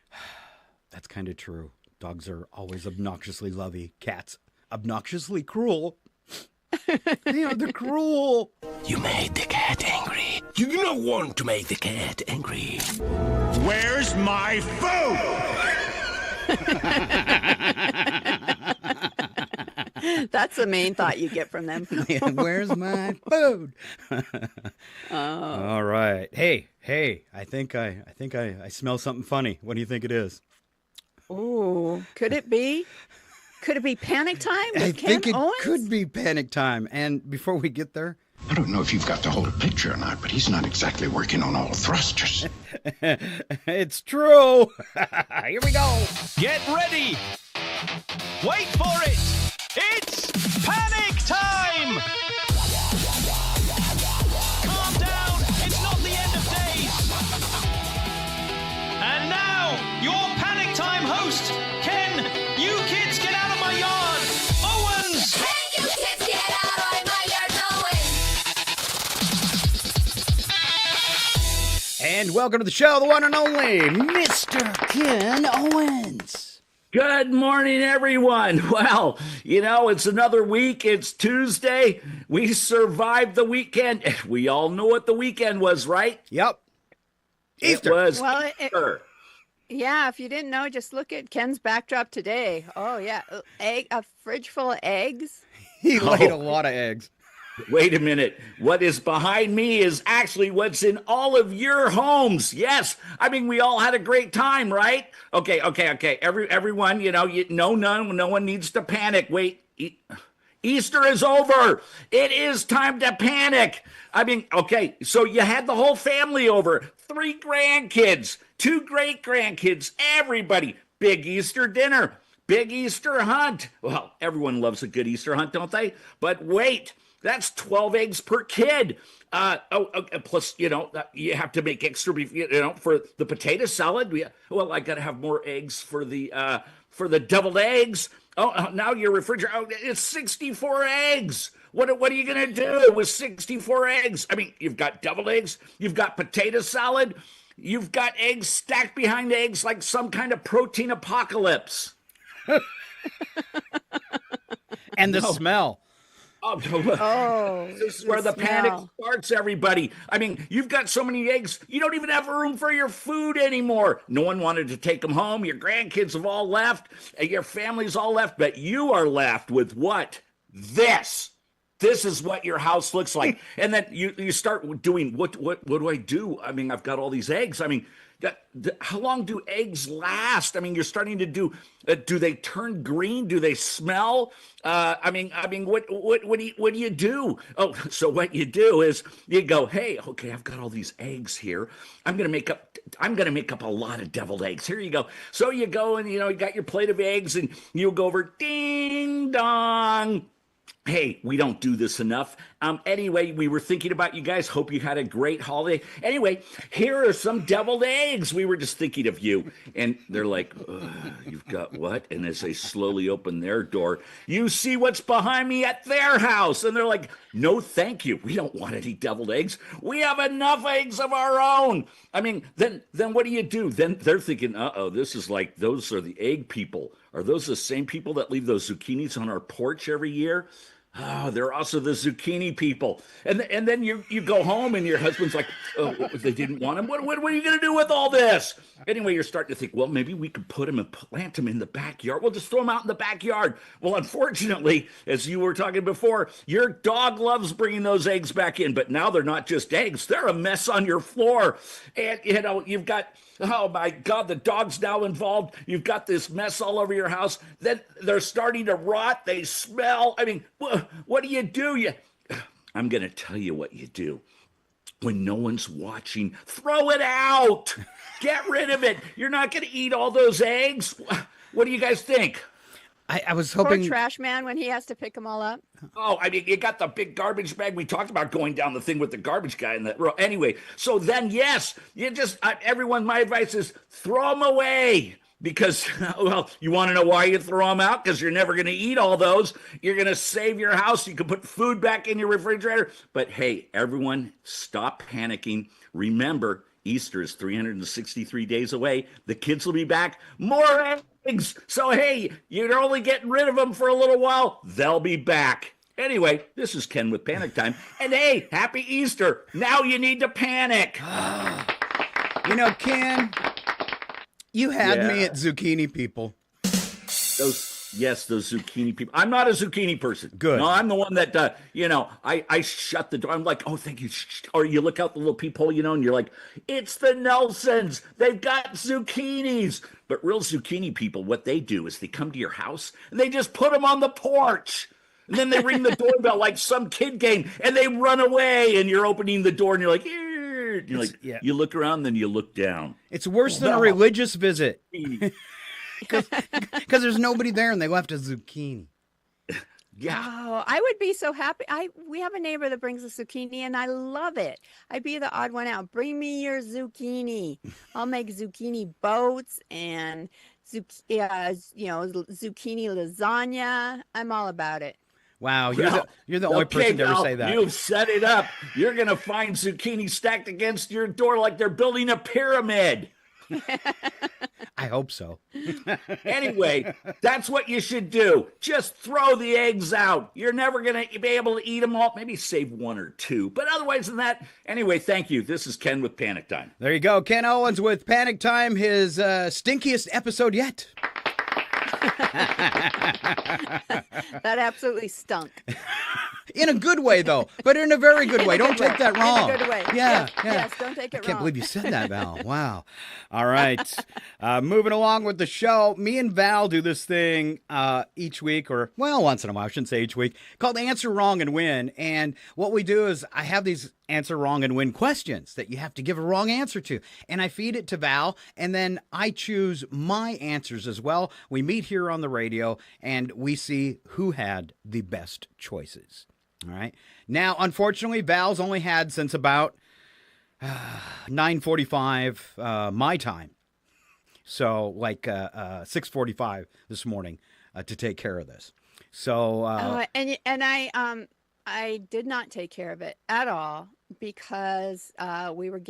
Speaker 4: That's kind of true. Dogs are always obnoxiously lovey. Cats, obnoxiously cruel. They're cruel.
Speaker 13: You made the cat angry. You do not want to make the cat angry.
Speaker 1: Where's my food?
Speaker 5: That's the main thought you get from them.
Speaker 4: Yeah, where's my food? All right. Hey, I think I smell something funny. What do you think it is?
Speaker 5: Ooh, could it be? Could it be panic time?
Speaker 4: I think it could be panic time. And before we get there,
Speaker 8: I don't know if you've got the whole picture or not, but he's not exactly working on all thrusters.
Speaker 4: It's true. Here we go.
Speaker 2: Get ready. Wait for it. It's panic time. Calm down. It's not the end of days. And now, your panic time host, Ken. You kids get out of my yard. Owens.
Speaker 3: Hey, you kids, get out of my yard, Owens.
Speaker 4: And welcome to the show, the one and only Mr. Ken Owens.
Speaker 14: Good morning, everyone. Well, it's another week. It's Tuesday. We survived the weekend. We all know what the weekend was, right?
Speaker 4: Yep.
Speaker 14: Easter. It was
Speaker 5: Easter. Yeah, if you didn't know, just look at Ken's backdrop today. Oh, yeah. A fridge full of eggs.
Speaker 4: He laid a lot of eggs.
Speaker 14: Wait a minute. What is behind me is actually what's in all of your homes. Yes. I mean, we all had a great time, right? Okay. Everyone, no one needs to panic. Wait. Easter is over. It is time to panic. I mean, okay, so you had the whole family over, 3 grandkids, 2 great-grandkids, everybody. Big Easter dinner, big Easter hunt. Well, everyone loves a good Easter hunt, don't they? But wait, that's 12 eggs per kid. Plus, you have to make extra beef, for the potato salad. Well, I got to have more eggs for the deviled eggs. Oh, now your refrigerator, it's 64 eggs. What are you going to do with 64 eggs? I mean, you've got deviled eggs, you've got potato salad, you've got eggs stacked behind eggs like some kind of protein apocalypse.
Speaker 4: And the smell.
Speaker 14: Oh, this is where the panic starts, everybody. I mean, you've got so many eggs, you don't even have room for your food anymore. No one wanted to take them home. Your grandkids have all left, and your family's all left, but you are left with what? This. This is what your house looks like. And then you start doing, what do I do? I mean, I've got all these eggs. I mean, how long do eggs last? I mean, you're starting to do they turn green? Do they smell? I mean, what do you do? Oh, so what you do is you go, hey, okay, I've got all these eggs here. I'm gonna make up a lot of deviled eggs. Here you go. So you go and you got your plate of eggs and you go over, ding dong. Hey, we don't do this enough. Anyway, we were thinking about you guys. Hope you had a great holiday. Anyway, here are some deviled eggs. We were just thinking of you. And they're like, you've got what? And as they slowly open their door, you see what's behind me at their house. And they're like, no, thank you. We don't want any deviled eggs. We have enough eggs of our own. I mean, then what do you do? Then they're thinking, this is like, those are the egg people. Are those the same people that leave those zucchinis on our porch every year? Oh, they're also the zucchini people. And then you go home and your husband's like, oh, they didn't want them. What are you going to do with all this? Anyway, you're starting to think, well, maybe we could put them and plant them in the backyard. We'll just throw them out in the backyard. Well, unfortunately, as you were talking before, your dog loves bringing those eggs back in. But now they're not just eggs. They're a mess on your floor. And, you've got... Oh, my God, the dog's now involved. You've got this mess all over your house. Then they're starting to rot. They smell. I mean, what do you do? I'm going to tell you what you do. When no one's watching, throw it out. Get rid of it. You're not going to eat all those eggs. What do you guys think?
Speaker 4: I was
Speaker 5: Poor
Speaker 4: hoping.
Speaker 5: trash man when he has to pick them all up.
Speaker 14: Oh, I mean, you got the big garbage bag. We talked about going down the thing with the garbage guy in that row. Anyway, so then, yes, you just, everyone, my advice is throw them away. Because, well, you want to know why you throw them out? Because you're never going to eat all those. You're going to save your house. You can put food back in your refrigerator. But hey, everyone, stop panicking. Remember, Easter is 363 days away. The kids will be back. More eggs. So, hey, you're only getting rid of them for a little while. They'll be back. Anyway, this is Ken with Panic Time. And hey, happy Easter. Now you need to panic.
Speaker 4: You know, Ken, you had me at zucchini people.
Speaker 14: Those zucchini people. I'm not a zucchini person.
Speaker 4: Good.
Speaker 14: No, I'm the one that, I shut the door. I'm like, oh, thank you. Or you look out the little peephole, and you're like, it's the Nelsons. They've got zucchinis. But real zucchini people, what they do is they come to your house and they just put them on the porch. And then they ring the doorbell like some kid game and they run away and you're opening the door and you're like, you look around, then you look down.
Speaker 4: It's worse than a religious visit. Because there's nobody there and they left a zucchini.
Speaker 14: Yeah.
Speaker 5: Oh, I would be so happy. We have a neighbor that brings a zucchini and I love it. I'd be the odd one out. Bring me your zucchini. I'll make zucchini boats and zucchini lasagna. I'm all about it.
Speaker 4: Wow, you're the only person to ever say that.
Speaker 14: You've set it up. You're going to find zucchini stacked against your door like they're building a pyramid.
Speaker 4: I hope so.
Speaker 14: Anyway, that's what you should do. Just throw the eggs out. You're never going to be able to eat them all. Maybe save one or two. But otherwise than that, anyway, thank you. This is Ken with Panic Time.
Speaker 4: There you go. Ken Owens with Panic Time, his stinkiest episode yet.
Speaker 5: That absolutely stunk.
Speaker 4: In a good way, though, but in a very good way. Don't take that wrong.
Speaker 5: In a good way.
Speaker 4: Yeah.
Speaker 5: Yes, don't take it wrong.
Speaker 4: I can't believe you said that, Val. Wow. All right. Moving along with the show, me and Val do this thing each week, or, well, once in a while, I shouldn't say each week, called Answer Wrong and Win. And what we do is I have these answer wrong and win questions that you have to give a wrong answer to. And I feed it to Val, and then I choose my answers as well. We meet here on the radio, and we see who had the best choices. All right. Now, unfortunately, Val's only had since about 9:45 my time. So like 6:45 this morning to take care of this. So
Speaker 5: I did not take care of it at all because we were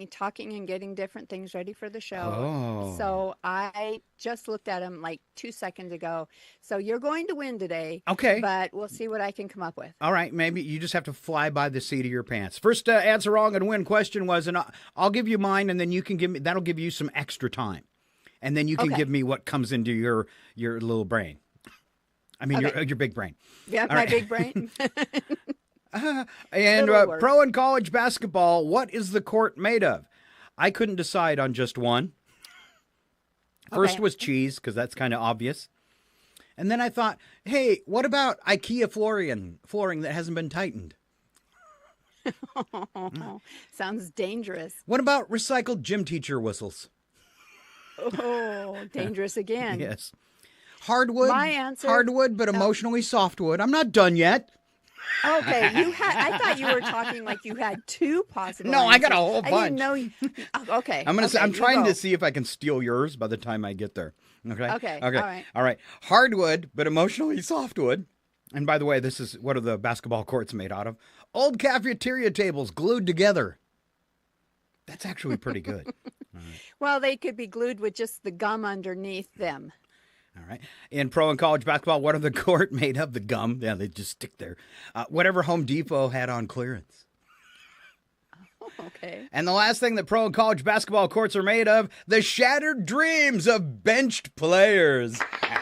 Speaker 5: talking and getting different things ready for the show.
Speaker 4: Oh.
Speaker 5: So I just looked at him like 2 seconds ago. So you're going to win today.
Speaker 4: Okay.
Speaker 5: But we'll see what I can come up with.
Speaker 4: All right. Maybe you just have to fly by the seat of your pants. First answer wrong and win question was, and I'll give you mine, and then you can give me, that'll give you some extra time. And then you can give me what comes into your little brain. I mean, your big brain.
Speaker 5: Yeah,
Speaker 4: all
Speaker 5: my big brain.
Speaker 4: And pro and college basketball, what is the court made of? I couldn't decide on just one. First was cheese, because that's kind of obvious. And then I thought, hey, what about IKEA flooring that hasn't been tightened?
Speaker 5: Sounds dangerous.
Speaker 4: What about recycled gym teacher whistles?
Speaker 5: Oh, dangerous again.
Speaker 4: Yes. Hardwood.
Speaker 5: My answer.
Speaker 4: Hardwood, but emotionally softwood. I'm not done yet.
Speaker 5: Okay, I thought you were talking like you had two possible.
Speaker 4: No,
Speaker 5: answers.
Speaker 4: I got a whole bunch.
Speaker 5: I didn't know. Okay.
Speaker 4: I'm trying to see if I can steal yours by the time I get there. Okay.
Speaker 5: Okay.
Speaker 4: All right. Hardwood, but emotionally softwood. And by the way, what are the basketball courts made out of? Old cafeteria tables glued together. That's actually pretty good. All right.
Speaker 5: Well, they could be glued with just the gum underneath them.
Speaker 4: All right. In pro and college basketball, what are the court made of? The gum. Yeah, they just stick there. Whatever Home Depot had on clearance.
Speaker 5: Oh, okay.
Speaker 4: And the last thing that pro and college basketball courts are made of, the shattered dreams of benched players.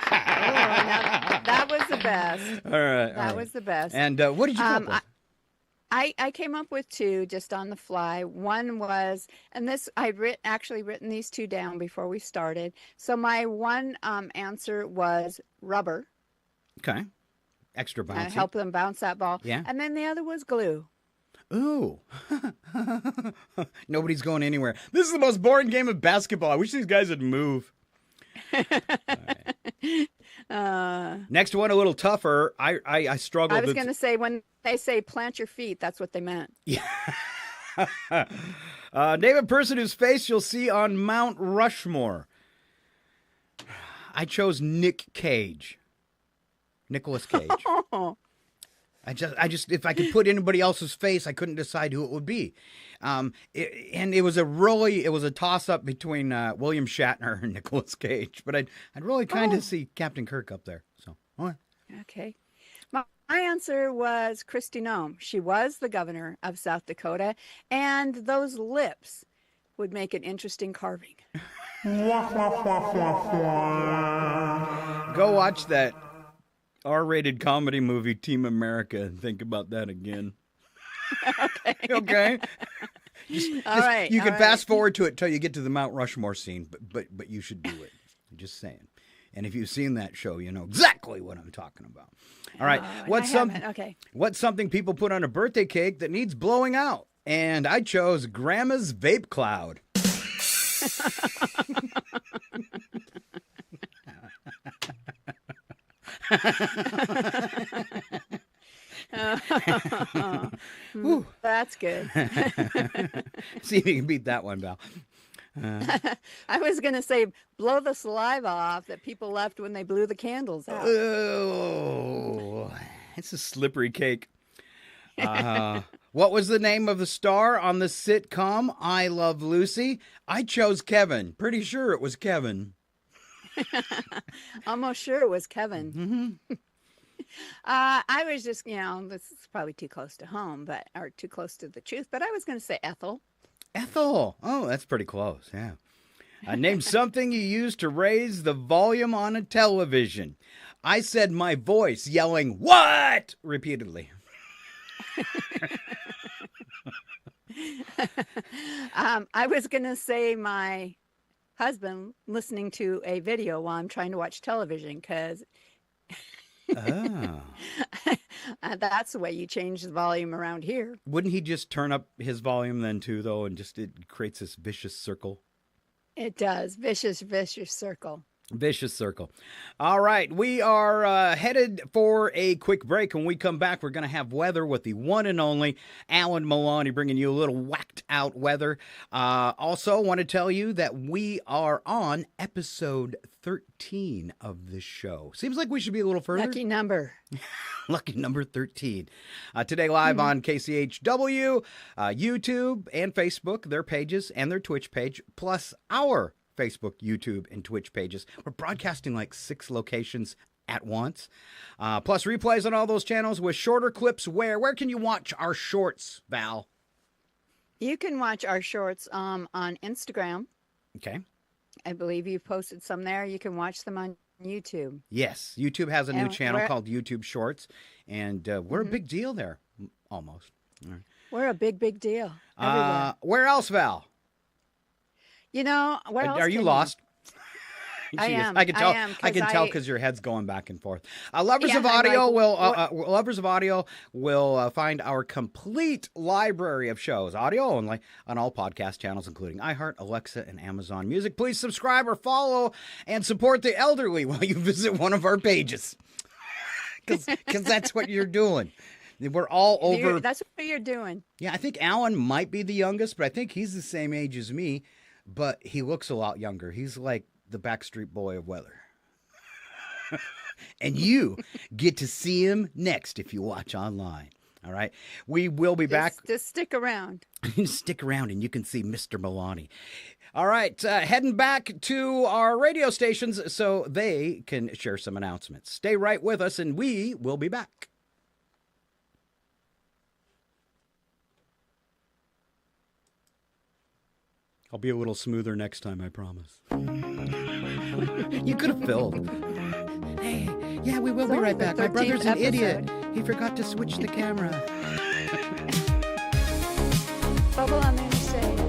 Speaker 5: That was the best.
Speaker 4: All right.
Speaker 5: That was the best.
Speaker 4: And what did you come up with?
Speaker 5: I came up with two just on the fly. One was, and this actually written these two down before we started. So my one answer was rubber.
Speaker 4: Okay. Extra bouncy.
Speaker 5: Help them bounce that ball.
Speaker 4: Yeah.
Speaker 5: And then the other was glue.
Speaker 4: Ooh. Nobody's going anywhere. This is the most boring game of basketball. I wish these guys would move. All right. Next one, a little tougher. I struggled.
Speaker 5: I was going to say, when they say plant your feet, that's what they meant.
Speaker 4: Yeah. Name a person whose face you'll see on Mount Rushmore. I chose Nick Cage. Nicolas Cage. I just, if I could put anybody else's face, I couldn't decide who it would be. And it was a toss-up between William Shatner and Nicolas Cage. But I'd really kind of see Captain Kirk up there. So, all right.
Speaker 5: Okay. My answer was Kristi Noem. She was the governor of South Dakota, and those lips would make an interesting carving.
Speaker 4: Go watch that R-rated comedy movie, Team America, and think about that again. Okay.
Speaker 5: All right.
Speaker 4: You can fast forward to it till you get to the Mount Rushmore scene, but you should do it. I'm just saying. And if you've seen that show, you know exactly what I'm talking about. All right. What's something people put on a birthday cake that needs blowing out? And I chose Grandma's vape cloud.
Speaker 5: That's good.
Speaker 4: See if you can beat that one, Val.
Speaker 5: I was going to say blow the saliva off that people left when they blew the candles out.
Speaker 4: Oh, it's a slippery cake. What was the name of the star on the sitcom I Love Lucy? I chose Kevin. Pretty sure it was Kevin.
Speaker 5: Almost sure it was Kevin.
Speaker 4: Mm-hmm.
Speaker 5: I was just, this is probably too close to home, or too close to the truth, but I was going to say Ethel.
Speaker 4: Ethel. Oh, that's pretty close. Yeah. Name something you use to raise the volume on a television. I said my voice yelling, "What?" repeatedly.
Speaker 5: I was going to say my husband listening to a video while I'm trying to watch television, because that's the way you change the volume around here.
Speaker 4: Wouldn't he just turn up his volume then too, though, and it creates this vicious circle?
Speaker 5: It does. Vicious circle.
Speaker 4: Vicious circle. All right, we are headed for a quick break. When we come back, we're going to have weather with the one and only Alan Maloney, bringing you a little whacked out weather. Also, want to tell you that we are on episode 13 of this show. Seems like we should be a little further.
Speaker 5: Lucky number.
Speaker 4: Lucky number 13. Today live on KCHW, YouTube, and Facebook, their pages and their Twitch page, plus our Facebook, YouTube, and Twitch pages. We're broadcasting like 6 locations at once. Plus replays on all those channels with shorter clips. Where can you watch our shorts, Val?
Speaker 5: You can watch our shorts on Instagram.
Speaker 4: Okay.
Speaker 5: I believe you've posted some there. You can watch them on YouTube.
Speaker 4: Yes. YouTube has a new channel called YouTube Shorts, and we're a big deal there, almost. All right.
Speaker 5: We're a big deal.
Speaker 4: Where else, Val?
Speaker 5: Where else?
Speaker 4: Are you lost?
Speaker 5: I am.
Speaker 4: I can tell. I can tell because your head's going back and forth. Lovers of audio will find our complete library of shows, audio only, on all podcast channels, including iHeart, Alexa, and Amazon Music. Please subscribe or follow and support the elderly while you visit one of our pages, because that's what you're doing. We're all over.
Speaker 5: That's what you're doing.
Speaker 4: Yeah, I think Alan might be the youngest, but I think he's the same age as me. But he looks a lot younger. He's like the Backstreet Boy of weather. And you get to see him next if you watch online. All right? We will be back.
Speaker 5: Just stick around.
Speaker 4: Stick around and you can see Mr. Maloney. All right. Heading back to our radio stations so they can share some announcements. Stay right with us and we will be back. I'll be a little smoother next time, I promise. You could have filled. Hey, yeah, we will be right back. My brother's an idiot. He forgot to switch the camera.
Speaker 5: Bubble on the interstate.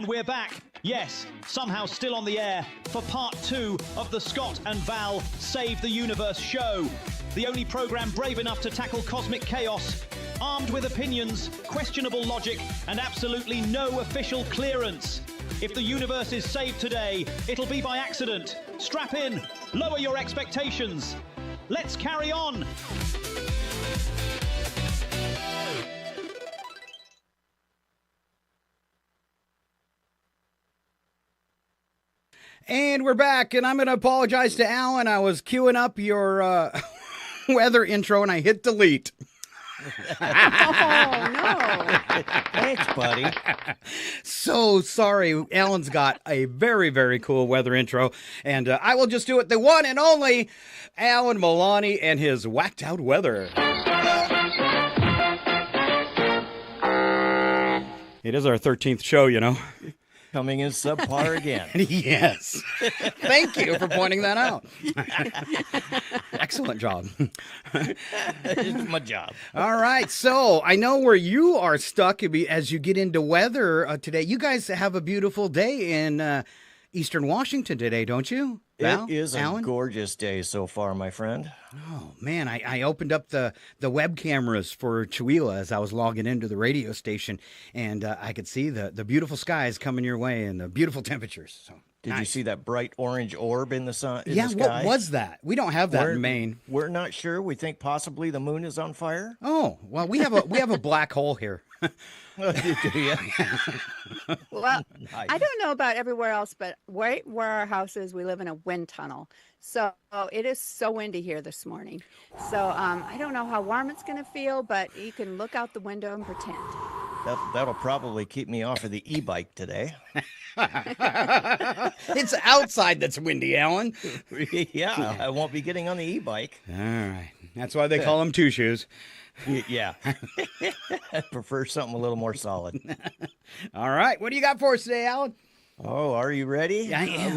Speaker 2: And we're back, yes, somehow still on the air, for part 2 of the Scott and Val Save the Universe show. The only program brave enough to tackle cosmic chaos, armed with opinions, questionable logic, and absolutely no official clearance. If the universe is saved today, it'll be by accident. Strap in, lower your expectations. Let's carry on.
Speaker 4: And we're back, and I'm going to apologize to Alan. I was queuing up your weather intro, and I hit delete.
Speaker 5: Oh, no.
Speaker 15: Thanks, buddy.
Speaker 4: So sorry. Alan's got a very, very cool weather intro, and I will just do it the one and only Alan Milani and his whacked out weather. It is our 13th show, you know.
Speaker 15: Coming in subpar again.
Speaker 4: Yes. Thank you for pointing that out. Excellent job.
Speaker 15: It's my job.
Speaker 4: All right. So I know where you are stuck as you get into weather today. You guys have a beautiful day in Eastern Washington today, don't you? Val?
Speaker 15: It is
Speaker 4: Alan?
Speaker 15: a gorgeous day so far, my friend.
Speaker 4: Oh, man, I opened up the web cameras for Chihuahua as I was logging into the radio station, and I could see the beautiful skies coming your way and the beautiful temperatures. So
Speaker 15: Did you see that bright orange orb in the sun?
Speaker 4: Yeah,
Speaker 15: the sky?
Speaker 4: what was that? We don't have that in Maine.
Speaker 15: We're not sure. We think possibly the moon is on fire.
Speaker 4: Oh, well, we have a black hole here.
Speaker 5: Well,
Speaker 15: Nice.
Speaker 5: I don't know about everywhere else, but right where our house is, we live in a wind tunnel. So it is so windy here this morning. So I don't know how warm it's going to feel, but you can look out the window and pretend.
Speaker 15: That'll probably keep me off of the e-bike today.
Speaker 4: It's outside that's windy, Alan.
Speaker 15: Yeah, I won't be getting on the e-bike.
Speaker 4: All right. That's why they call them two shoes.
Speaker 15: Yeah. I prefer something a little more solid.
Speaker 4: All right. What do you got for us today, Alan?
Speaker 15: Oh, are you ready?
Speaker 4: I am.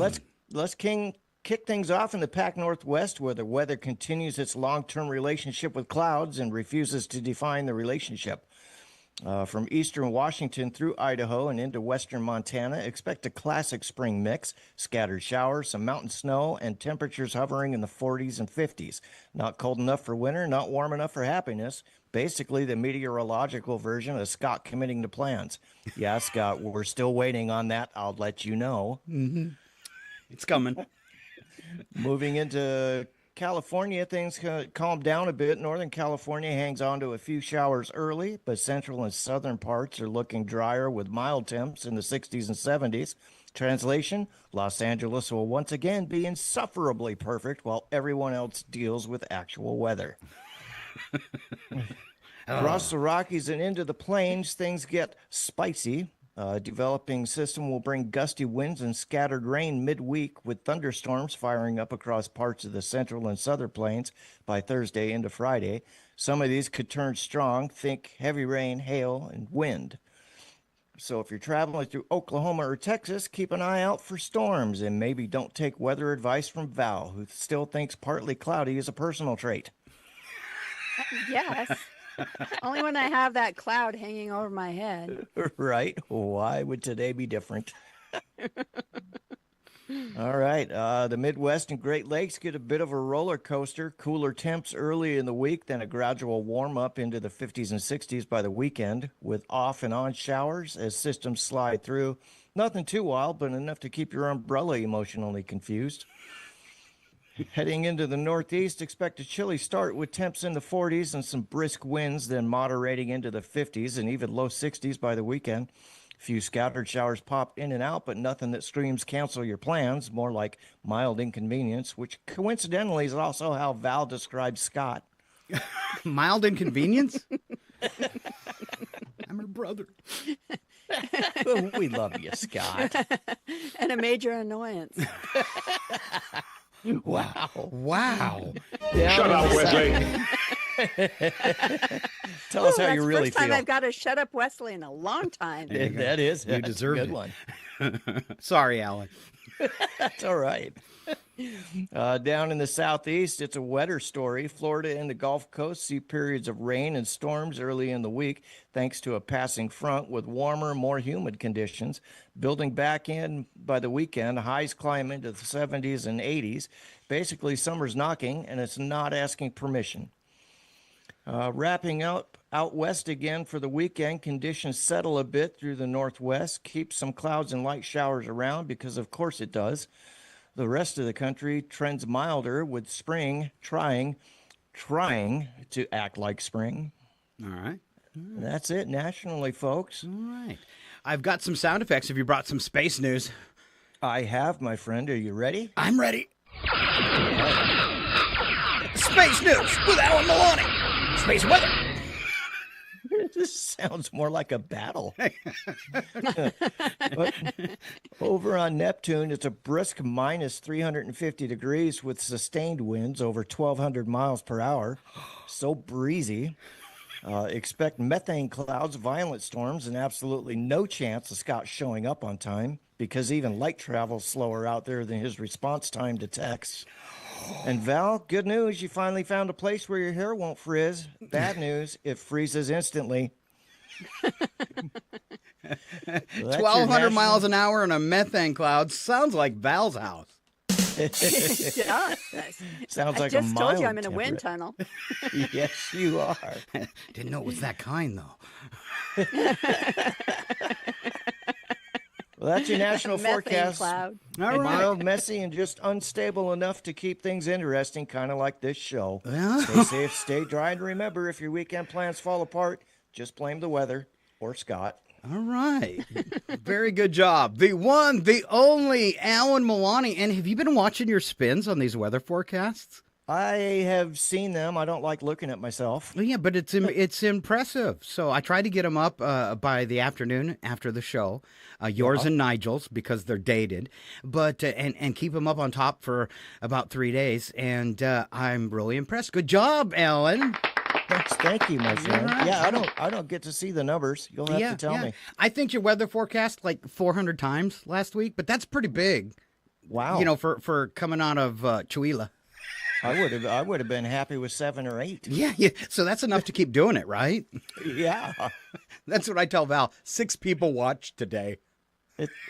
Speaker 15: Let's kick things off in the Pac Northwest, where the weather continues its long-term relationship with clouds and refuses to define the relationship. From eastern Washington through Idaho and into western Montana, expect a classic spring mix, scattered showers, some mountain snow, and temperatures hovering in the 40s and 50s. Not cold enough for winter, not warm enough for happiness. Basically, the meteorological version of Scott committing to plans. Yeah, Scott, we're still waiting on that. I'll let you know.
Speaker 4: Mm-hmm. It's coming.
Speaker 15: Moving into California, things calm down a bit. Northern California hangs on to a few showers early, but central and southern parts are looking drier with mild temps in the 60s and 70s. Translation, Los Angeles will once again be insufferably perfect while everyone else deals with actual weather. Across the Rockies and into the plains, things get spicy. Developing system will bring gusty winds and scattered rain midweek, with thunderstorms firing up across parts of the central and southern plains by Thursday into Friday. Some of these could turn strong. Think heavy rain, hail, and wind. So if you're traveling through Oklahoma or Texas, keep an eye out for storms, and maybe don't take weather advice from Val, who still thinks partly cloudy is a personal trait.
Speaker 5: Yes. Only when I have that cloud hanging over my head.
Speaker 15: Right. Why would today be different? All right. The Midwest and Great Lakes get a bit of a roller coaster. Cooler temps early in the week, then a gradual warm up into the 50s and 60s by the weekend, with off and on showers as systems slide through. Nothing too wild, but enough to keep your umbrella emotionally confused. Heading into the Northeast, expect a chilly start with temps in the 40s and some brisk winds, then moderating into the 50s and even low 60s by the weekend. A few scattered showers pop in and out, but nothing that screams cancel your plans, more like mild inconvenience, which coincidentally is also how Val describes Scott.
Speaker 4: Mild inconvenience? I'm her brother.
Speaker 15: We love you, Scott.
Speaker 5: And a major annoyance.
Speaker 15: Wow.
Speaker 4: Wow.
Speaker 8: Shut up, Wesley.
Speaker 15: Tell us how you really feel.
Speaker 5: That's the first time I've got to shut up Wesley in a long time.
Speaker 15: That is.
Speaker 4: You deserve
Speaker 15: a good
Speaker 4: it.
Speaker 15: one.
Speaker 4: Sorry, Alan.
Speaker 15: That's all right. Down in the southeast, it's a wetter story. Florida and the Gulf Coast see periods of rain and storms early in the week, thanks to a passing front with warmer, more humid conditions. Building back in by the weekend, highs climb into the 70s and 80s. Basically, summer's knocking, and it's not asking permission. Wrapping up out west again for the weekend, conditions settle a bit through the northwest, keep some clouds and light showers around because of course it does. The rest of the country trends milder with spring trying to act like spring.
Speaker 4: All right.
Speaker 15: That's it nationally, folks.
Speaker 4: All right. I've got some sound effects if you brought some space news.
Speaker 15: I have, my friend. Are you ready?
Speaker 4: I'm ready. Space news with Alan Milani. Space weather.
Speaker 15: This sounds more like a battle. But over on Neptune, it's a brisk minus 350 degrees with sustained winds over 1,200 miles per hour. So breezy. Expect methane clouds, violent storms, and absolutely no chance of Scott showing up on time because even light travel's slower out there than his response time to texts. And Val, good news, you finally found a place where your hair won't frizz. Bad news, it freezes instantly.
Speaker 4: 1,200 miles an hour in a methane cloud sounds like Val's house.
Speaker 5: Yeah,
Speaker 15: sounds like
Speaker 5: I just
Speaker 15: a
Speaker 5: told you
Speaker 15: mild
Speaker 5: I'm in a wind tunnel.
Speaker 15: Yes, you are.
Speaker 4: Didn't know it was that kind, though.
Speaker 15: Well, that's your national
Speaker 5: Methane
Speaker 15: forecast.
Speaker 5: cloud.
Speaker 4: All right.
Speaker 15: Mild, messy, and just unstable enough to keep things interesting, kind of like this show.
Speaker 4: Yeah.
Speaker 15: Stay safe, stay dry, and remember, if your weekend plans fall apart, just blame the weather or Scott.
Speaker 4: All right. Very good job. The one, the only Alan Milani. And have you been watching your spins on these weather forecasts?
Speaker 15: I have seen them. I don't like looking at myself.
Speaker 4: Well, yeah, but it's impressive. So I tried to get them up by the afternoon after the show, yours and Nigel's, because they're dated, but and keep them up on top for about 3 days. And I'm really impressed. Good job, Alan.
Speaker 15: Thank you, my friend.
Speaker 4: Right.
Speaker 15: Yeah, I don't get to see the numbers. You'll have to tell me.
Speaker 4: I think your weather forecast like 400 times last week, but that's pretty big.
Speaker 15: Wow.
Speaker 4: You know, for coming out of Chihuahua.
Speaker 15: I would have been happy with 7 or 8.
Speaker 4: Yeah. So that's enough to keep doing it, right?
Speaker 15: Yeah.
Speaker 4: That's what I tell Val. 6 people watched today.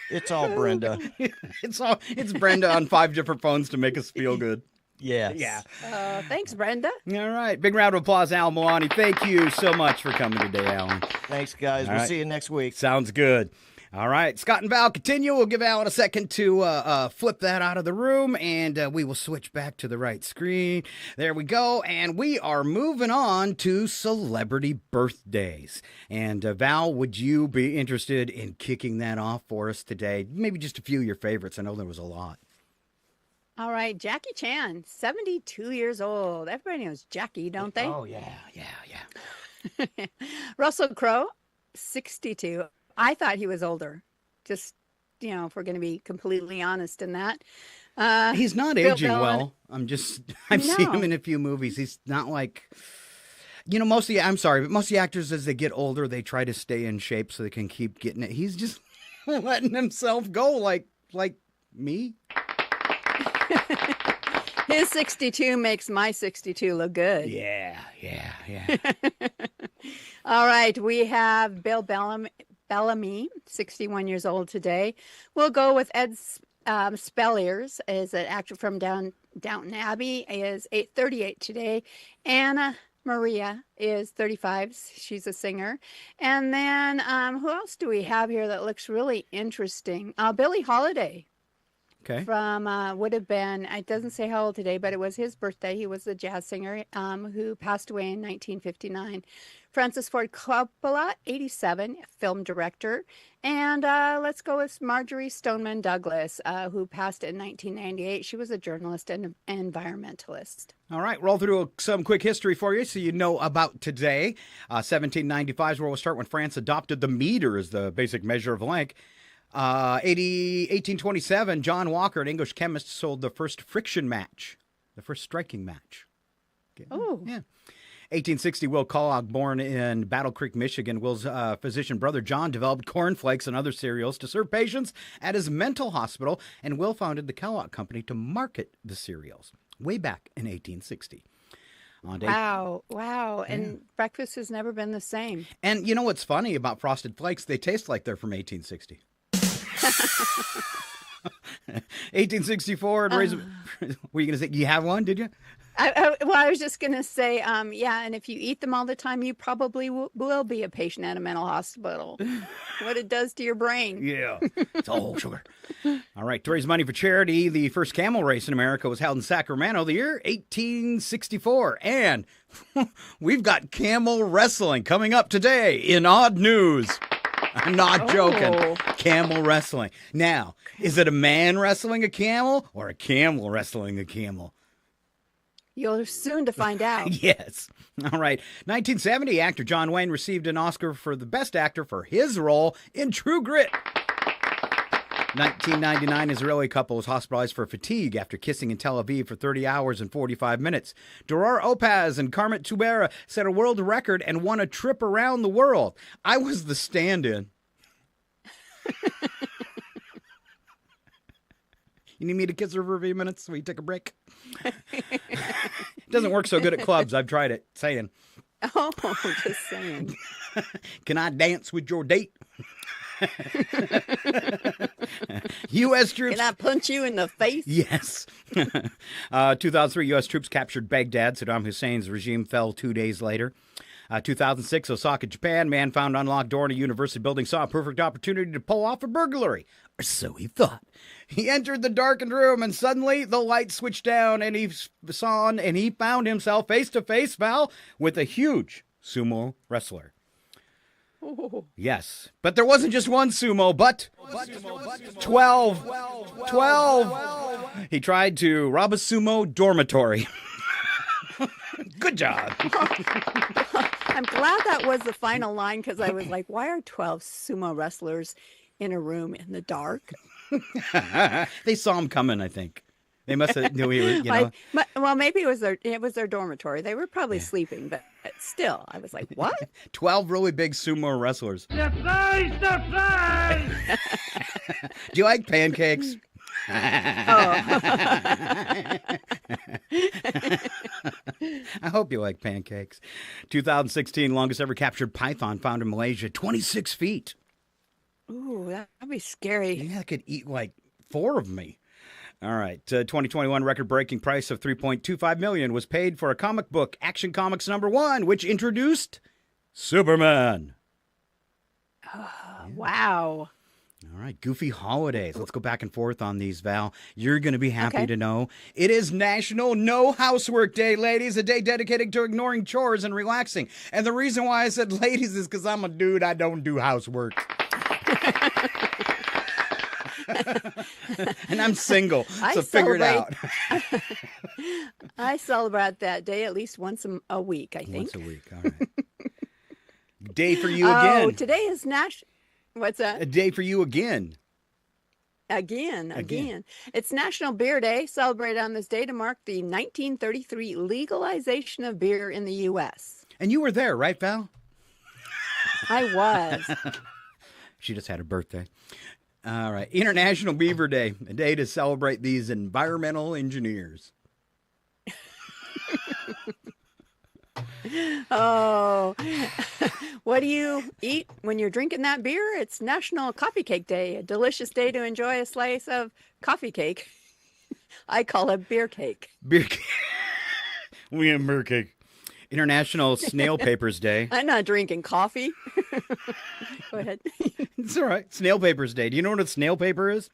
Speaker 15: It's all Brenda.
Speaker 4: It's Brenda on 5 different phones to make us feel good.
Speaker 15: Yes.
Speaker 4: Yeah.
Speaker 5: Thanks, Brenda.
Speaker 4: All right. Big round of applause, Al Milani. Thank you so much for coming today, Alan.
Speaker 15: Thanks, guys. We'll see you next week.
Speaker 4: Sounds good. All right. Scott and Val continue. We'll give Alan a second to flip that out of the room, and we will switch back to the right screen. There we go. And we are moving on to celebrity birthdays. And Val, would you be interested in kicking that off for us today? Maybe just a few of your favorites. I know there was a lot.
Speaker 5: All right, Jackie Chan, 72 years old. Everybody knows Jackie, don't they?
Speaker 4: Oh, yeah.
Speaker 5: Russell Crowe, 62. I thought he was older. Just, if we're going to be completely honest in that.
Speaker 4: He's not aging well. I've seen him in a few movies. He's not like, most of the actors, as they get older, they try to stay in shape so they can keep getting it. He's just letting himself go like me.
Speaker 5: His 62 makes my 62 look good.
Speaker 4: Yeah.
Speaker 5: All right, we have Bill Bellamy, 61 years old today. We'll go with Ed Spelliers, is an actor from Downton Abbey, is 38 today. Anna Maria is 35. She's a singer. And then who else do we have here that looks really interesting? Billie Holiday.
Speaker 4: Okay.
Speaker 5: From would have been, it doesn't say how old today, but it was his birthday. He was the jazz singer who passed away in 1959. Francis Ford Coppola, 87, film director. And let's go with Marjorie Stoneman Douglas, who passed in 1998. She was a journalist and environmentalist.
Speaker 4: All right, roll through some quick history for you so you know about today. 1795 is where we'll start, when France adopted the meter as the basic measure of length. 1827, John Walker, an English chemist, sold the first friction match, the first striking match. Okay.
Speaker 5: Oh.
Speaker 4: Yeah. 1860, Will Kellogg, born in Battle Creek, Michigan. Will's physician brother John developed cornflakes and other cereals to serve patients at his mental hospital, and Will founded the Kellogg Company to market the cereals way back in 1860.
Speaker 5: Wow. And breakfast has never been the same.
Speaker 4: And you know what's funny about Frosted Flakes? They taste like they're from 1860. 1864. Were you going to say, you have one, did you?
Speaker 5: I was just going to say, and if you eat them all the time, you probably will be a patient at a mental hospital. What it does to your brain.
Speaker 4: Yeah, it's all sugar. All right, to raise money for charity, the first camel race in America was held in Sacramento the year 1864. And we've got camel wrestling coming up today in Odd News. I'm not joking. Camel wrestling. Now, is it a man wrestling a camel or a camel wrestling a camel?
Speaker 5: You're soon to find out.
Speaker 4: Yes. All right. 1970, actor John Wayne received an Oscar for the Best Actor for his role in True Grit. 1999, Israeli couple was hospitalized for fatigue after kissing in Tel Aviv for 30 hours and 45 minutes. Duror Opaz and Carmet Tubera set a world record and won a trip around the world. I was the stand-in. You need me to kiss her for a few minutes so we take a break? It doesn't work so good at clubs. I've tried it. Saying.
Speaker 5: Oh, just saying.
Speaker 4: Can I dance with your date? U.S. troops.
Speaker 5: Can I punch you in the face?
Speaker 4: Yes. 2003, U.S. troops captured Baghdad. Saddam Hussein's regime fell 2 days later. 2006, Osaka, Japan. Man found unlocked door in a university building, saw a perfect opportunity to pull off a burglary. Or so he thought. He entered the darkened room, and suddenly the light switched down, and he found himself face to face, Val, with a huge sumo wrestler.
Speaker 5: Ooh.
Speaker 4: Yes, but there wasn't just one sumo, but 12. He tried to rob a sumo dormitory. Good job.
Speaker 5: I'm glad that was the final line, because I was like, why are 12 sumo wrestlers in a room in the dark?
Speaker 4: They saw him coming, I think. They must have knew he was, know.
Speaker 5: Well, maybe it was their dormitory. They were probably sleeping, but still, I was like, what?
Speaker 4: 12 really big sumo wrestlers.
Speaker 6: Surprise!
Speaker 4: Do you like pancakes? I hope you like pancakes. 2016, longest ever captured python found in Malaysia, 26 feet.
Speaker 5: Ooh, that'd be scary.
Speaker 4: Yeah, I could eat like 4 of me. All right. 2021 record-breaking price of $3.25 million was paid for a comic book, Action Comics #1, which introduced Superman.
Speaker 5: Wow.
Speaker 4: All right, Goofy Holidays. Let's go back and forth on these, Val. You're going to be happy to know it is National No Housework Day, ladies, a day dedicated to ignoring chores and relaxing. And the reason why I said ladies is because I'm a dude. I don't do housework. And I'm single, so figure it out.
Speaker 5: I celebrate that day at least once a week, I think.
Speaker 4: Once a week, all right. Day for you again.
Speaker 5: Oh, today is National... What's that?
Speaker 4: A day for you again.
Speaker 5: Again. It's National Beer Day, celebrated on this day to mark the 1933 legalization of beer in the U.S.
Speaker 4: And you were there, right, Val?
Speaker 5: I was.
Speaker 4: She just had a birthday. All right. International Beaver Day, a day to celebrate these environmental engineers.
Speaker 5: Oh, what do you eat when you're drinking that beer? It's National Coffee Cake Day, a delicious day to enjoy a slice of coffee cake. I call it beer cake.
Speaker 4: Beer cake. We have beer cake. International Snail Papers Day.
Speaker 5: I'm not drinking coffee. Go ahead.
Speaker 4: It's all right. Snail Papers Day. Do you know what a snail paper is?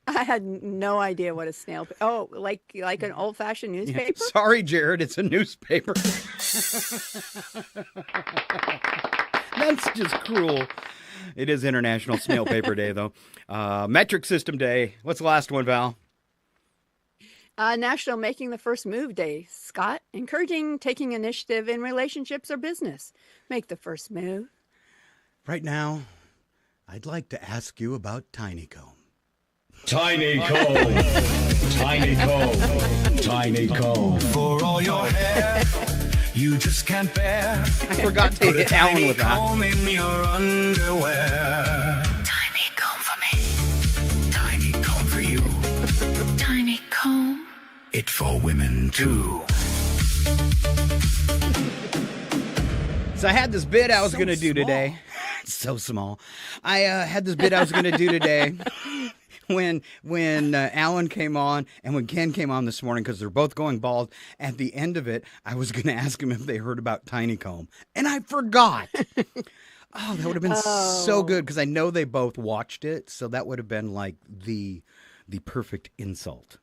Speaker 5: I had no idea what a snail... Oh, like an old-fashioned newspaper?
Speaker 4: Yeah. Sorry, Jared. It's a newspaper. That's just cruel. It is International Snail Paper Day, though. Metric System Day. What's the last one, Val?
Speaker 5: National Making the First Move Day, Scott. Encouraging taking initiative in relationships or business. Make the first move.
Speaker 4: Right now, I'd like to ask you about Tiny Comb.
Speaker 6: Tiny Comb. Tiny Comb. Tiny Comb. For all your hair, you just can't bear.
Speaker 4: I forgot to hit Alan with that.
Speaker 6: Comb in your underwear.
Speaker 3: Tiny comb for me.
Speaker 6: Tiny comb for you.
Speaker 3: Tiny comb.
Speaker 6: It for women too.
Speaker 4: So I had this bit I was going to do today. It's so small. I had this bit I was going to do today when Alan came on and when Ken came on this morning because they're both going bald. At the end of it, I was going to ask them if they heard about Tiny Comb. And I forgot. Oh, that would have been so good because I know they both watched it. So that would have been like the perfect insult.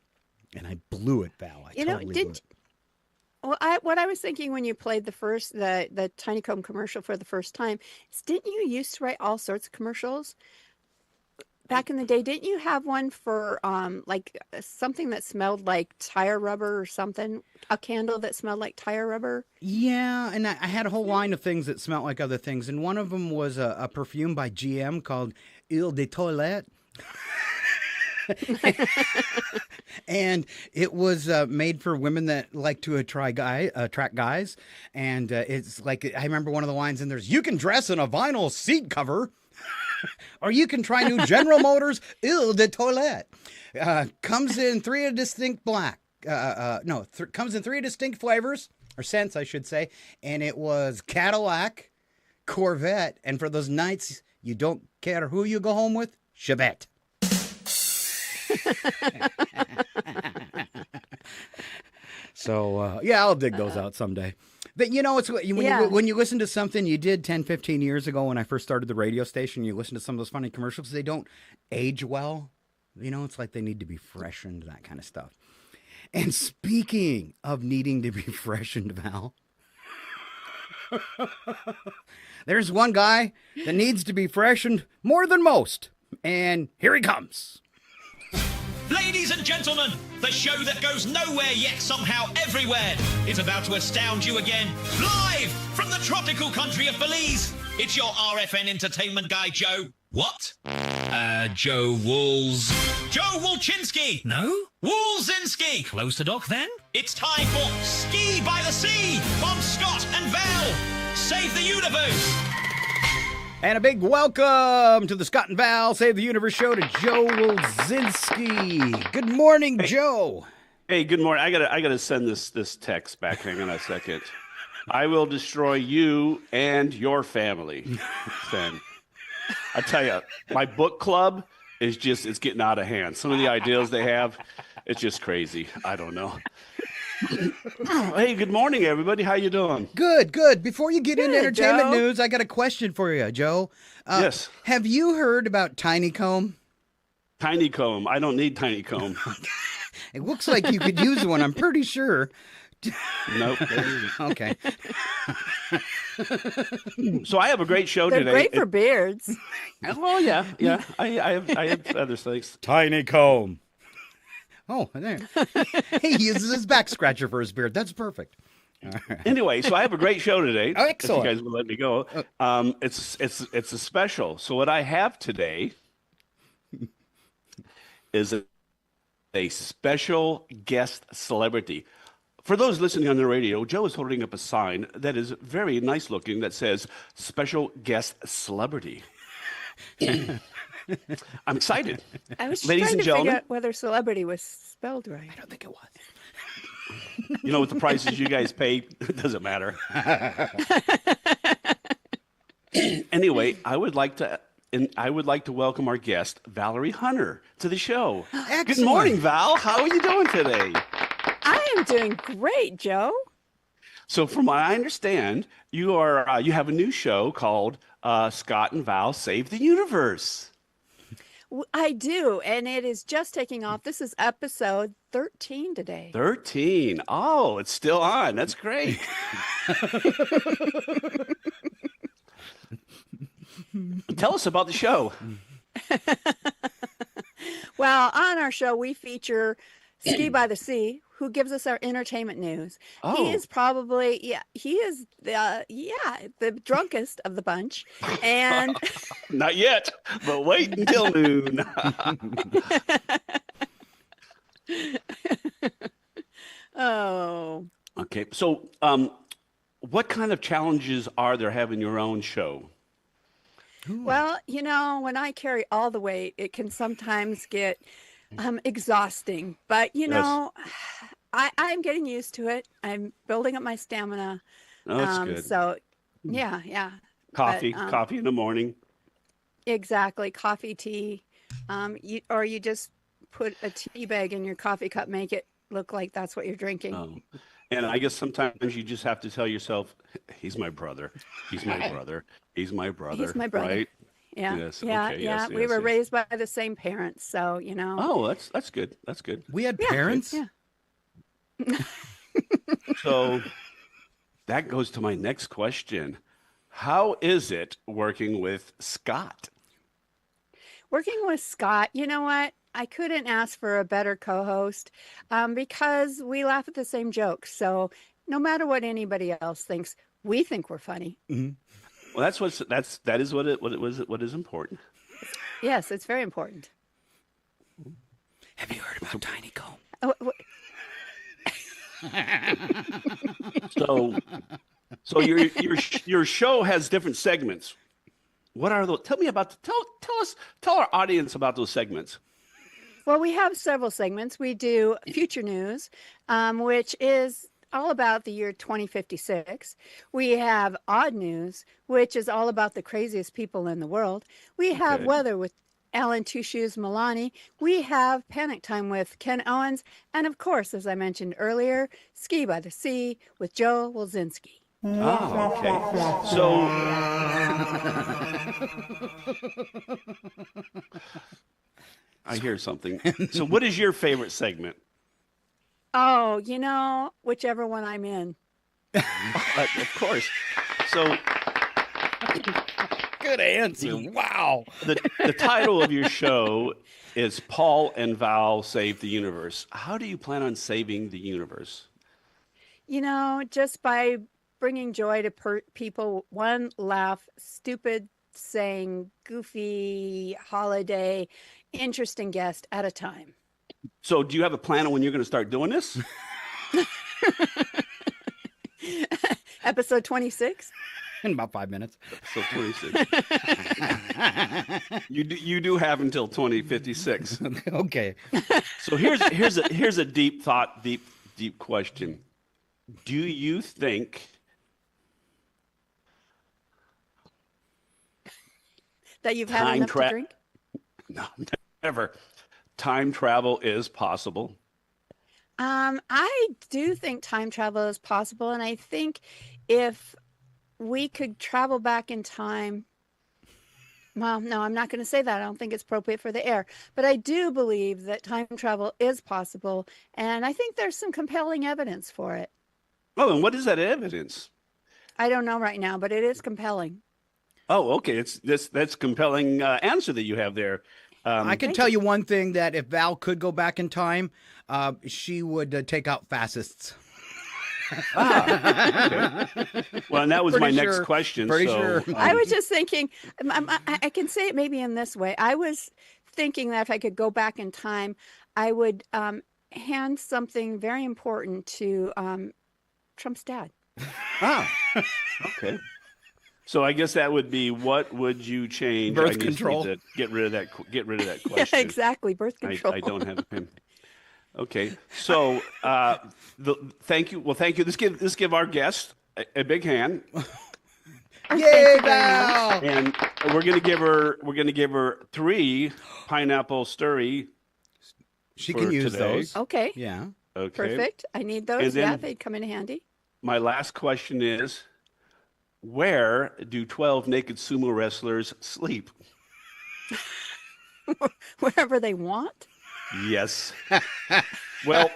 Speaker 4: And I blew it, Val. I totally blew it.
Speaker 5: Well, what I was thinking when you played the Tiny Comb commercial for the first time is, didn't you used to write all sorts of commercials back in the day? Didn't you have one for like something that smelled like tire rubber or something? A candle that smelled like tire rubber?
Speaker 4: Yeah, and I had a whole line of things that smelled like other things, and one of them was a perfume by GM called Eau de Toilette. And it was made for women that like to attract guys. And it's like, I remember one of the lines in there's, you can dress in a vinyl seat cover, or you can try new General Motors Eau de Toilette. Comes in three distinct comes in three distinct flavors, or scents, I should say. And it was Cadillac, Corvette, and for those nights you don't care who you go home with, Chevette. So, yeah, I'll dig those out someday. But, you know, it's when you listen to something you did 10, 15 years ago when I first started the radio station, you listen to some of those funny commercials, they don't age well. You know, it's like they need to be freshened, that kind of stuff. And speaking of needing to be freshened, Val, there's one guy that needs to be freshened more than most. And here he comes.
Speaker 2: Ladies and gentlemen, the show that goes nowhere yet somehow everywhere is about to astound you again. Live from the tropical country of Belize, it's your RFN entertainment guy, Joe. What? Joe Wools. Joe Wolchinski. No? Woolzinski. Close to Doc, then. It's time for Ski by the Sea on Scott and Val Save the Universe.
Speaker 4: And a big welcome to the Scott and Val Save the Universe show to Joe Wolzinski. Good morning, Joe.
Speaker 16: Hey, good morning. I gotta send this text back. Hang on a second. I will destroy you and your family. Then I tell you, my book club is it's getting out of hand. Some of the ideas they have, it's just crazy. I don't know. Hey, good morning, everybody. How you doing?
Speaker 4: Good. Before you get into entertainment news, I got a question for you, Joe.
Speaker 16: Yes.
Speaker 4: Have you heard about Tiny Comb?
Speaker 16: Tiny Comb. I don't need Tiny Comb.
Speaker 4: It looks like you could use one. I'm pretty sure.
Speaker 16: Nope.
Speaker 4: Okay.
Speaker 16: So I have a great show today.
Speaker 5: They're great for beards.
Speaker 16: Well, yeah. I have other things.
Speaker 4: Tiny Comb. Oh, there. He uses his back scratcher for his beard. That's perfect.
Speaker 16: Right. Anyway, so I have a great show today.
Speaker 4: Oh, excellent.
Speaker 16: If you guys will let me go. It's a special. So what I have today is a special guest celebrity. For those listening on the radio, Joe is holding up a sign that is very nice looking that says special guest celebrity. I'm excited.
Speaker 5: I was
Speaker 16: Ladies
Speaker 5: trying
Speaker 16: and
Speaker 5: to
Speaker 16: gentlemen,
Speaker 5: figure out whether celebrity was spelled right.
Speaker 4: I don't think it was.
Speaker 16: You know, with the prices you guys pay, it doesn't matter. Anyway, I would like to welcome our guest, Valerie Hunter, to the show.
Speaker 5: Excellent.
Speaker 16: Good morning, Val. How are you doing today?
Speaker 5: I am doing great, Joe.
Speaker 16: So, from what I understand, you have a new show called Scott and Val Save the Universe.
Speaker 5: I do, and it is just taking off. This is episode 13 today.
Speaker 16: 13. Oh, it's still on. That's great. Tell us about the show.
Speaker 5: Well, on our show, we feature Ski by the Sea, who gives us our entertainment news.
Speaker 16: Oh.
Speaker 5: He is probably, the drunkest of the bunch. And
Speaker 16: not yet, but wait until noon.
Speaker 5: Oh.
Speaker 16: Okay. So, what kind of challenges are there having your own show?
Speaker 5: Well, when I carry all the weight, it can sometimes get exhausting. But, I'm getting used to it. I'm building up my stamina.
Speaker 16: Oh, that's good.
Speaker 5: So, yeah.
Speaker 16: Coffee,
Speaker 5: But,
Speaker 16: coffee in the morning.
Speaker 5: Exactly. Coffee, tea. You just put a tea bag in your coffee cup, make it look like that's what you're drinking.
Speaker 16: And I guess sometimes you just have to tell yourself, he's my brother. He's my brother. He's my brother.
Speaker 5: He's my brother.
Speaker 16: Right?
Speaker 5: Yeah.
Speaker 16: Yes.
Speaker 5: Yeah.
Speaker 16: Okay.
Speaker 5: Yeah.
Speaker 16: Yes,
Speaker 5: We
Speaker 16: yes,
Speaker 5: were
Speaker 16: yes.
Speaker 5: raised by the same parents. So,
Speaker 16: Oh, that's good. That's good.
Speaker 4: We had parents?
Speaker 5: Yeah.
Speaker 16: So that goes to my next question. How is it working with Scott?
Speaker 5: Working with Scott, you know what? I couldn't ask for a better co-host because we laugh at the same jokes. So no matter what anybody else thinks, we think we're funny.
Speaker 16: Mm-hmm. Well, that is what is important.
Speaker 5: Yes, it's very important.
Speaker 4: Have you heard about Tiny Comb?
Speaker 5: Oh,
Speaker 16: So your show has different segments. What are those? Tell me about tell our audience about those segments.
Speaker 5: well, we have several segments. We do Future News, which is all about the year 2056. We have Odd News, which is all about the craziest people in the world. We have
Speaker 16: Okay.
Speaker 5: Weather with Alan Two Shoes Milani. We have Panic Time with Ken Owens. And of course, as I mentioned earlier, Ski by the Sea with Joe Wilzinski.
Speaker 16: Oh, okay. So I hear something. So what is your favorite segment?
Speaker 5: Oh, whichever one I'm in.
Speaker 16: Of course. So
Speaker 4: Good answer. Wow.
Speaker 16: the title of your show is Paul and Val Save the Universe. How do you plan on saving the universe?
Speaker 5: Just by bringing joy to people, one laugh, stupid saying, goofy holiday, interesting guest at a time.
Speaker 16: So do you have a plan on when you're going to start doing this?
Speaker 5: Episode 26?
Speaker 4: In about 5 minutes.
Speaker 16: So 26. You do have until 2056.
Speaker 4: Okay.
Speaker 16: So here's a deep thought, deep question. Do you think
Speaker 5: That you've had enough to drink?
Speaker 16: No, never. Time travel is possible.
Speaker 5: I do think time travel is possible. And I think if we could travel back in time, well, no, I'm not going to say that. I don't think it's appropriate for the air. But I do believe that time travel is possible. And I think there's some compelling evidence for it.
Speaker 16: Oh, and what is that evidence?
Speaker 5: I don't know right now, but it is compelling.
Speaker 16: Oh, okay. That's compelling answer that you have there.
Speaker 4: I can tell you one thing, that if Val could go back in time, she would take out fascists.
Speaker 16: Okay. Well, and that was my next question.
Speaker 4: Pretty sure.
Speaker 5: I was just thinking, I can say it maybe in this way. I was thinking that if I could go back in time, I would hand something very important to Trump's dad.
Speaker 16: Okay. So I guess that would be, what would you change?
Speaker 4: Birth
Speaker 16: I just
Speaker 4: control.
Speaker 16: need to get rid of that question.
Speaker 5: Yeah, exactly. Birth control.
Speaker 16: I don't have a pen. Okay. So thank you. Well, thank you. Let's give our guest a big hand.
Speaker 4: Yay, Val!
Speaker 16: And we're gonna give her 3 pineapple sturry.
Speaker 4: She can use
Speaker 16: today.
Speaker 4: those.
Speaker 5: Okay.
Speaker 4: Yeah.
Speaker 16: Okay.
Speaker 5: Perfect. I need those.
Speaker 16: And then-
Speaker 5: Yeah, they'd come in handy.
Speaker 16: My last question is, where do 12 naked sumo wrestlers sleep?
Speaker 5: Wherever they want.
Speaker 16: Yes. Well,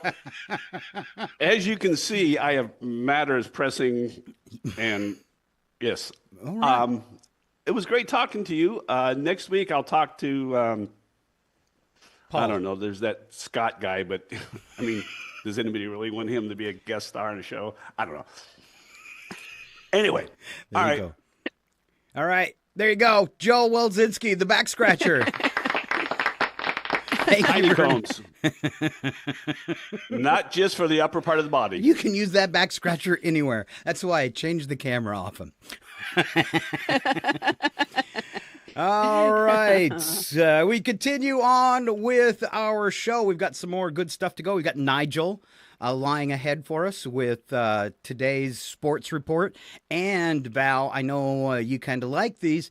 Speaker 16: as you can see, I have matters pressing, and yes.
Speaker 4: All right.
Speaker 16: It was great talking to you. Next week, I'll talk to, I don't know, there's that Scott guy, but I mean, does anybody really want him to be a guest star on a show? I don't know. Anyway,
Speaker 4: There
Speaker 16: all
Speaker 4: you
Speaker 16: right.
Speaker 4: go. All right. There you go. Joe Wilzinski, the back scratcher.
Speaker 16: Honeycombs. Not just for the upper part of the body.
Speaker 4: You can use that back scratcher anywhere. That's why I changed the camera off him. All right. We continue on with our show. We've got some more good stuff to go. We've got Nigel lying ahead for us with today's sports report. And Val, I know you kind of like these.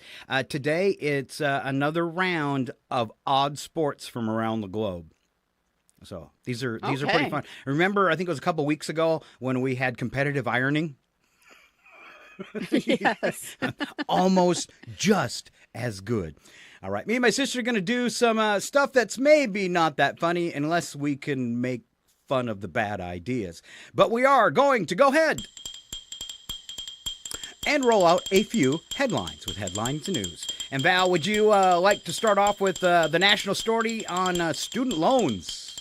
Speaker 4: Today, it's another round of odd sports from around the globe. So these are pretty fun. Remember, I think it was a couple weeks ago when we had competitive ironing.
Speaker 5: Yes.
Speaker 4: Almost just as good. All right. Me and my sister are going to do some stuff that's maybe not that funny unless we can make fun of the bad ideas. But we are going to go ahead and roll out a few headlines with headlines and news. And Val, would you like to start off with the national story on student loans?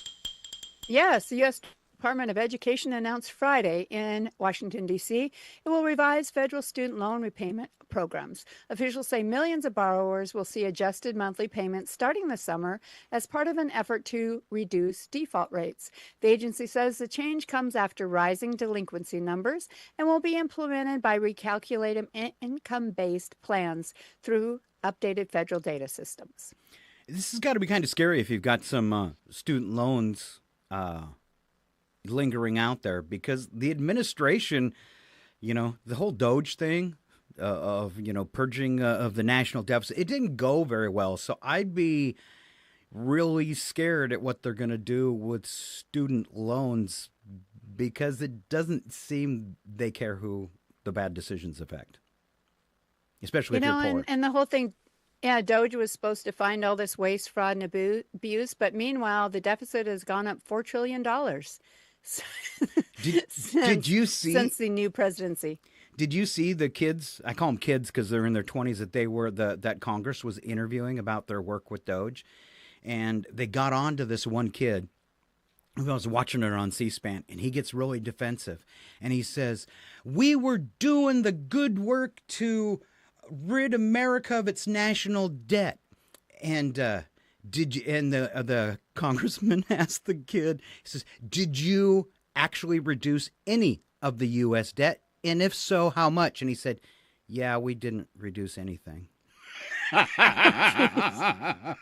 Speaker 5: Yes, the U.S. Department of Education announced Friday in Washington, D.C., it will revise federal student loan repayment programs. Officials say millions of borrowers will see adjusted monthly payments starting this summer as part of an effort to reduce default rates. The agency says the change comes after rising delinquency numbers and will be implemented by recalculating income-based plans through updated federal data systems.
Speaker 4: This has got to be kind of scary if you've got some student loans lingering out there, because the administration, the whole Doge thing of, purging of the national deficit, it didn't go very well. So I'd be really scared at what they're going to do with student loans, because it doesn't seem they care who the bad decisions affect, especially if you're poor.
Speaker 5: And the whole thing, Doge was supposed to find all this waste, fraud, and abuse, but meanwhile, the deficit has gone up $4 trillion.
Speaker 4: Did you see
Speaker 5: since the new presidency?
Speaker 4: Did you see the kids? I call them kids because they're in their 20s. That they were that Congress was interviewing about their work with Doge, and they got on to this one kid. I was watching it on C-SPAN, and he gets really defensive, and he says, "We were doing the good work to rid America of its national debt," and. Did you? And the congressman asked the kid, he says, "Did you actually reduce any of the U.S. debt? And if so, how much?" And he said, "Yeah, we didn't reduce anything." And I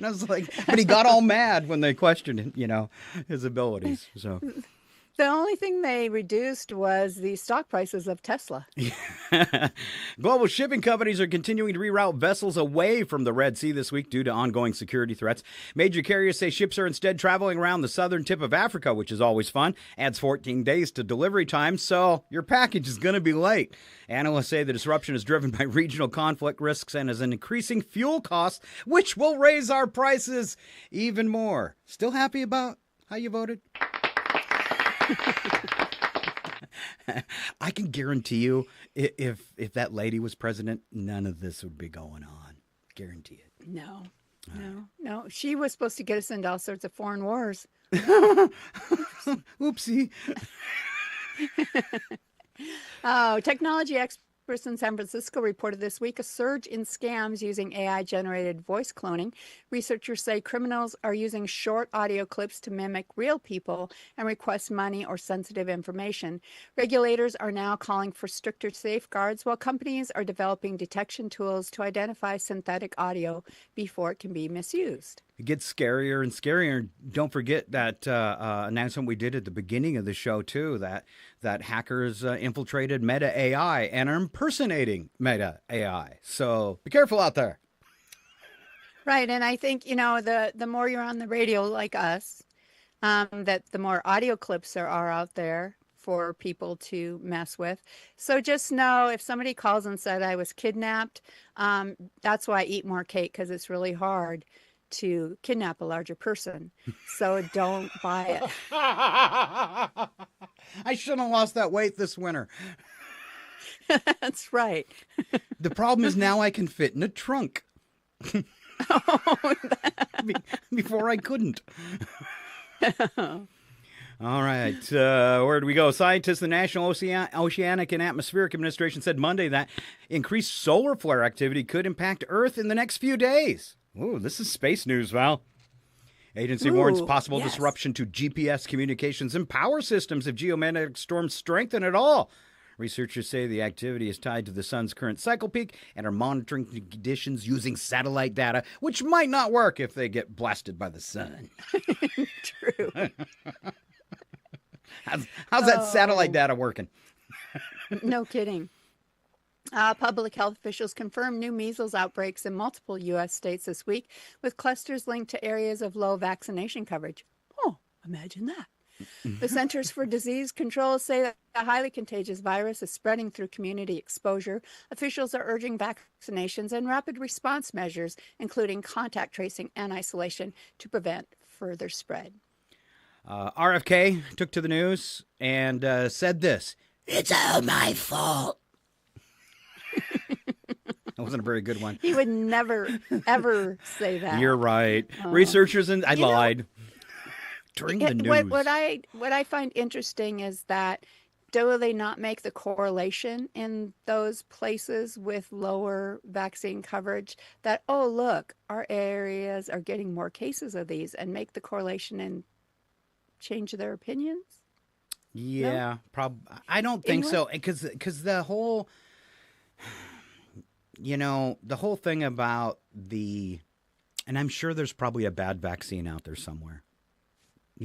Speaker 4: was like, but he got all mad when they questioned, his abilities. So.
Speaker 5: The only thing they reduced was the stock prices of Tesla.
Speaker 4: Global shipping companies are continuing to reroute vessels away from the Red Sea this week due to ongoing security threats. Major carriers say ships are instead traveling around the southern tip of Africa, which is always fun. Adds 14 days to delivery time, so your package is going to be late. Analysts say the disruption is driven by regional conflict risks and is an increasing fuel cost, which will raise our prices even more. Still happy about how you voted? I can guarantee you, if that lady was president, none of this would be going on. Guarantee it.
Speaker 5: No. She was supposed to get us into all sorts of foreign wars.
Speaker 4: Oopsie.
Speaker 5: Technology experts in San Francisco reported this week a surge in scams using AI-generated voice cloning. Researchers say criminals are using short audio clips to mimic real people and request money or sensitive information. Regulators are now calling for stricter safeguards, while companies are developing detection tools to identify synthetic audio before it can be misused.
Speaker 4: It gets scarier and scarier. Don't forget that announcement we did at the beginning of the show, too, that hackers infiltrated Meta AI and are impersonating Meta AI. So be careful out there.
Speaker 5: Right. And I think, the more you're on the radio like us, that the more audio clips there are out there for people to mess with. So just know if somebody calls and said I was kidnapped, that's why I eat more cake, because it's really hard to kidnap a larger person. So don't buy it.
Speaker 4: I shouldn't have lost that weight this winter.
Speaker 5: That's right.
Speaker 4: The problem is now I can fit in a trunk. Before I couldn't. All right. Where do we go? Scientists, the National Oceanic and Atmospheric Administration said Monday that increased solar flare activity could impact Earth in the next few days. Ooh, this is space news, Val. Agency warns
Speaker 5: Ooh,
Speaker 4: possible
Speaker 5: yes.
Speaker 4: disruption to GPS communications and power systems if geomagnetic storms strengthen at all. Researchers say the activity is tied to the sun's current cycle peak and are monitoring conditions using satellite data, which might not work if they get blasted by the sun.
Speaker 5: True.
Speaker 4: How's that satellite data working?
Speaker 5: No kidding. Public health officials confirmed new measles outbreaks in multiple U.S. states this week, with clusters linked to areas of low vaccination coverage. Oh, imagine that. The Centers for Disease Control say that a highly contagious virus is spreading through community exposure. Officials are urging vaccinations and rapid response measures, including contact tracing and isolation, to prevent further spread.
Speaker 4: RFK took to the news and said this: "It's all my fault." That wasn't a very good one.
Speaker 5: He would never, ever say that.
Speaker 4: You're right. Researchers and I lied. During the news.
Speaker 5: What I find interesting is that do they not make the correlation in those places with lower vaccine coverage that, oh, look, our areas are getting more cases of these, and make the correlation and change their opinions?
Speaker 4: Yeah, I don't think so, because the whole, the whole thing about and I'm sure there's probably a bad vaccine out there somewhere.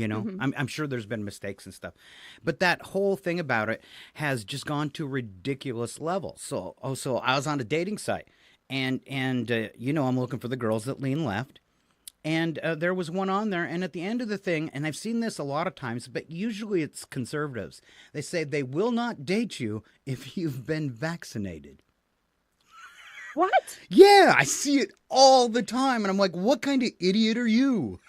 Speaker 4: I'm sure there's been mistakes and stuff, but that whole thing about it has just gone to a ridiculous level. So I was on a dating site, and I'm looking for the girls that lean left. And there was one on there, and at the end of the thing, and I've seen this a lot of times, but usually it's conservatives. They say they will not date you if you've been vaccinated.
Speaker 5: What?
Speaker 4: Yeah, I see it all the time, and I'm like, what kind of idiot are you?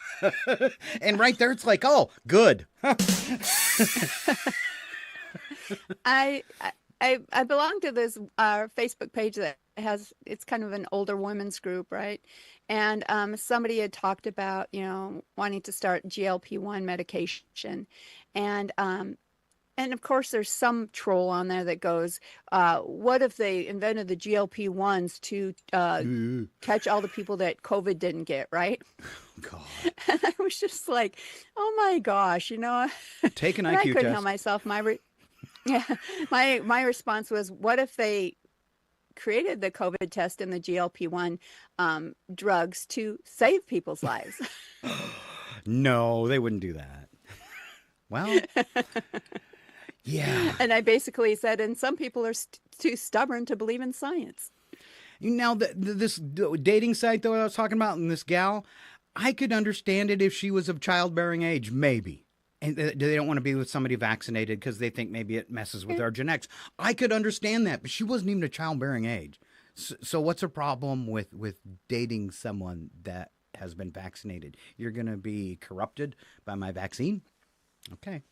Speaker 4: And right there, it's like, oh, good.
Speaker 5: I belong to this Facebook page that it's kind of an older women's group, right? And somebody had talked about, wanting to start GLP-1 medication. And of course, there's some troll on there that goes, what if they invented the GLP-1s to catch all the people that COVID didn't get, right?
Speaker 4: God.
Speaker 5: And I was just like, oh my gosh,
Speaker 4: Take an IQ
Speaker 5: I couldn't
Speaker 4: test.
Speaker 5: help myself. My response was, what if they created the COVID test and the GLP-1 drugs to save people's lives?
Speaker 4: No, they wouldn't do that. Well, yeah.
Speaker 5: And I basically said, and some people are too stubborn to believe in science.
Speaker 4: Now, this dating site, though, I was talking about, and this gal, I could understand it if she was of childbearing age, maybe. And they don't want to be with somebody vaccinated because they think maybe it messes with our genetics. I could understand that, but she wasn't even of childbearing age. So what's a problem with dating someone that has been vaccinated? You're going to be corrupted by my vaccine? Okay.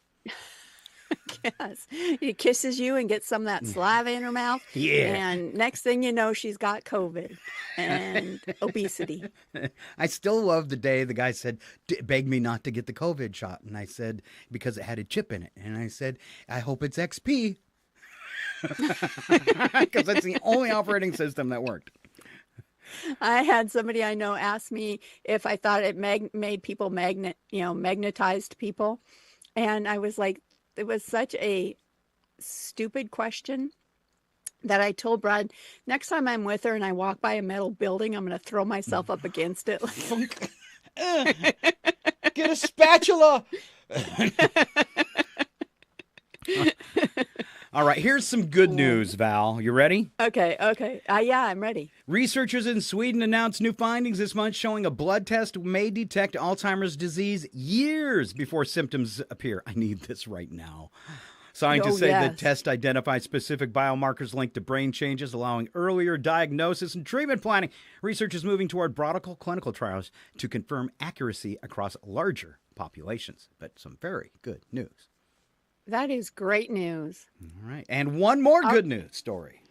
Speaker 5: Yes. He kisses you and gets some of that saliva in her mouth.
Speaker 4: Yeah.
Speaker 5: And next thing you know, she's got COVID and obesity.
Speaker 4: I still love the day the guy said, beg me not to get the COVID shot. And I said, because it had a chip in it. And I said, I hope it's XP. Because that's the only operating system that worked.
Speaker 5: I had somebody I know ask me if I thought it made people magnetized people. And I was like, it was such a stupid question that I told Brad, next time I'm with her and I walk by a metal building, I'm going to throw myself up against it.
Speaker 4: Get a spatula. All right, here's some good news, Val. You ready?
Speaker 5: Okay. Yeah, I'm ready.
Speaker 4: Researchers in Sweden announced new findings this month showing a blood test may detect Alzheimer's disease years before symptoms appear. I need this right now. Scientists say the test identifies specific biomarkers linked to brain changes, allowing earlier diagnosis and treatment planning. Research is moving toward broader clinical trials to confirm accuracy across larger populations. But some very good news.
Speaker 5: That is great news.
Speaker 4: All right. And one more good news story.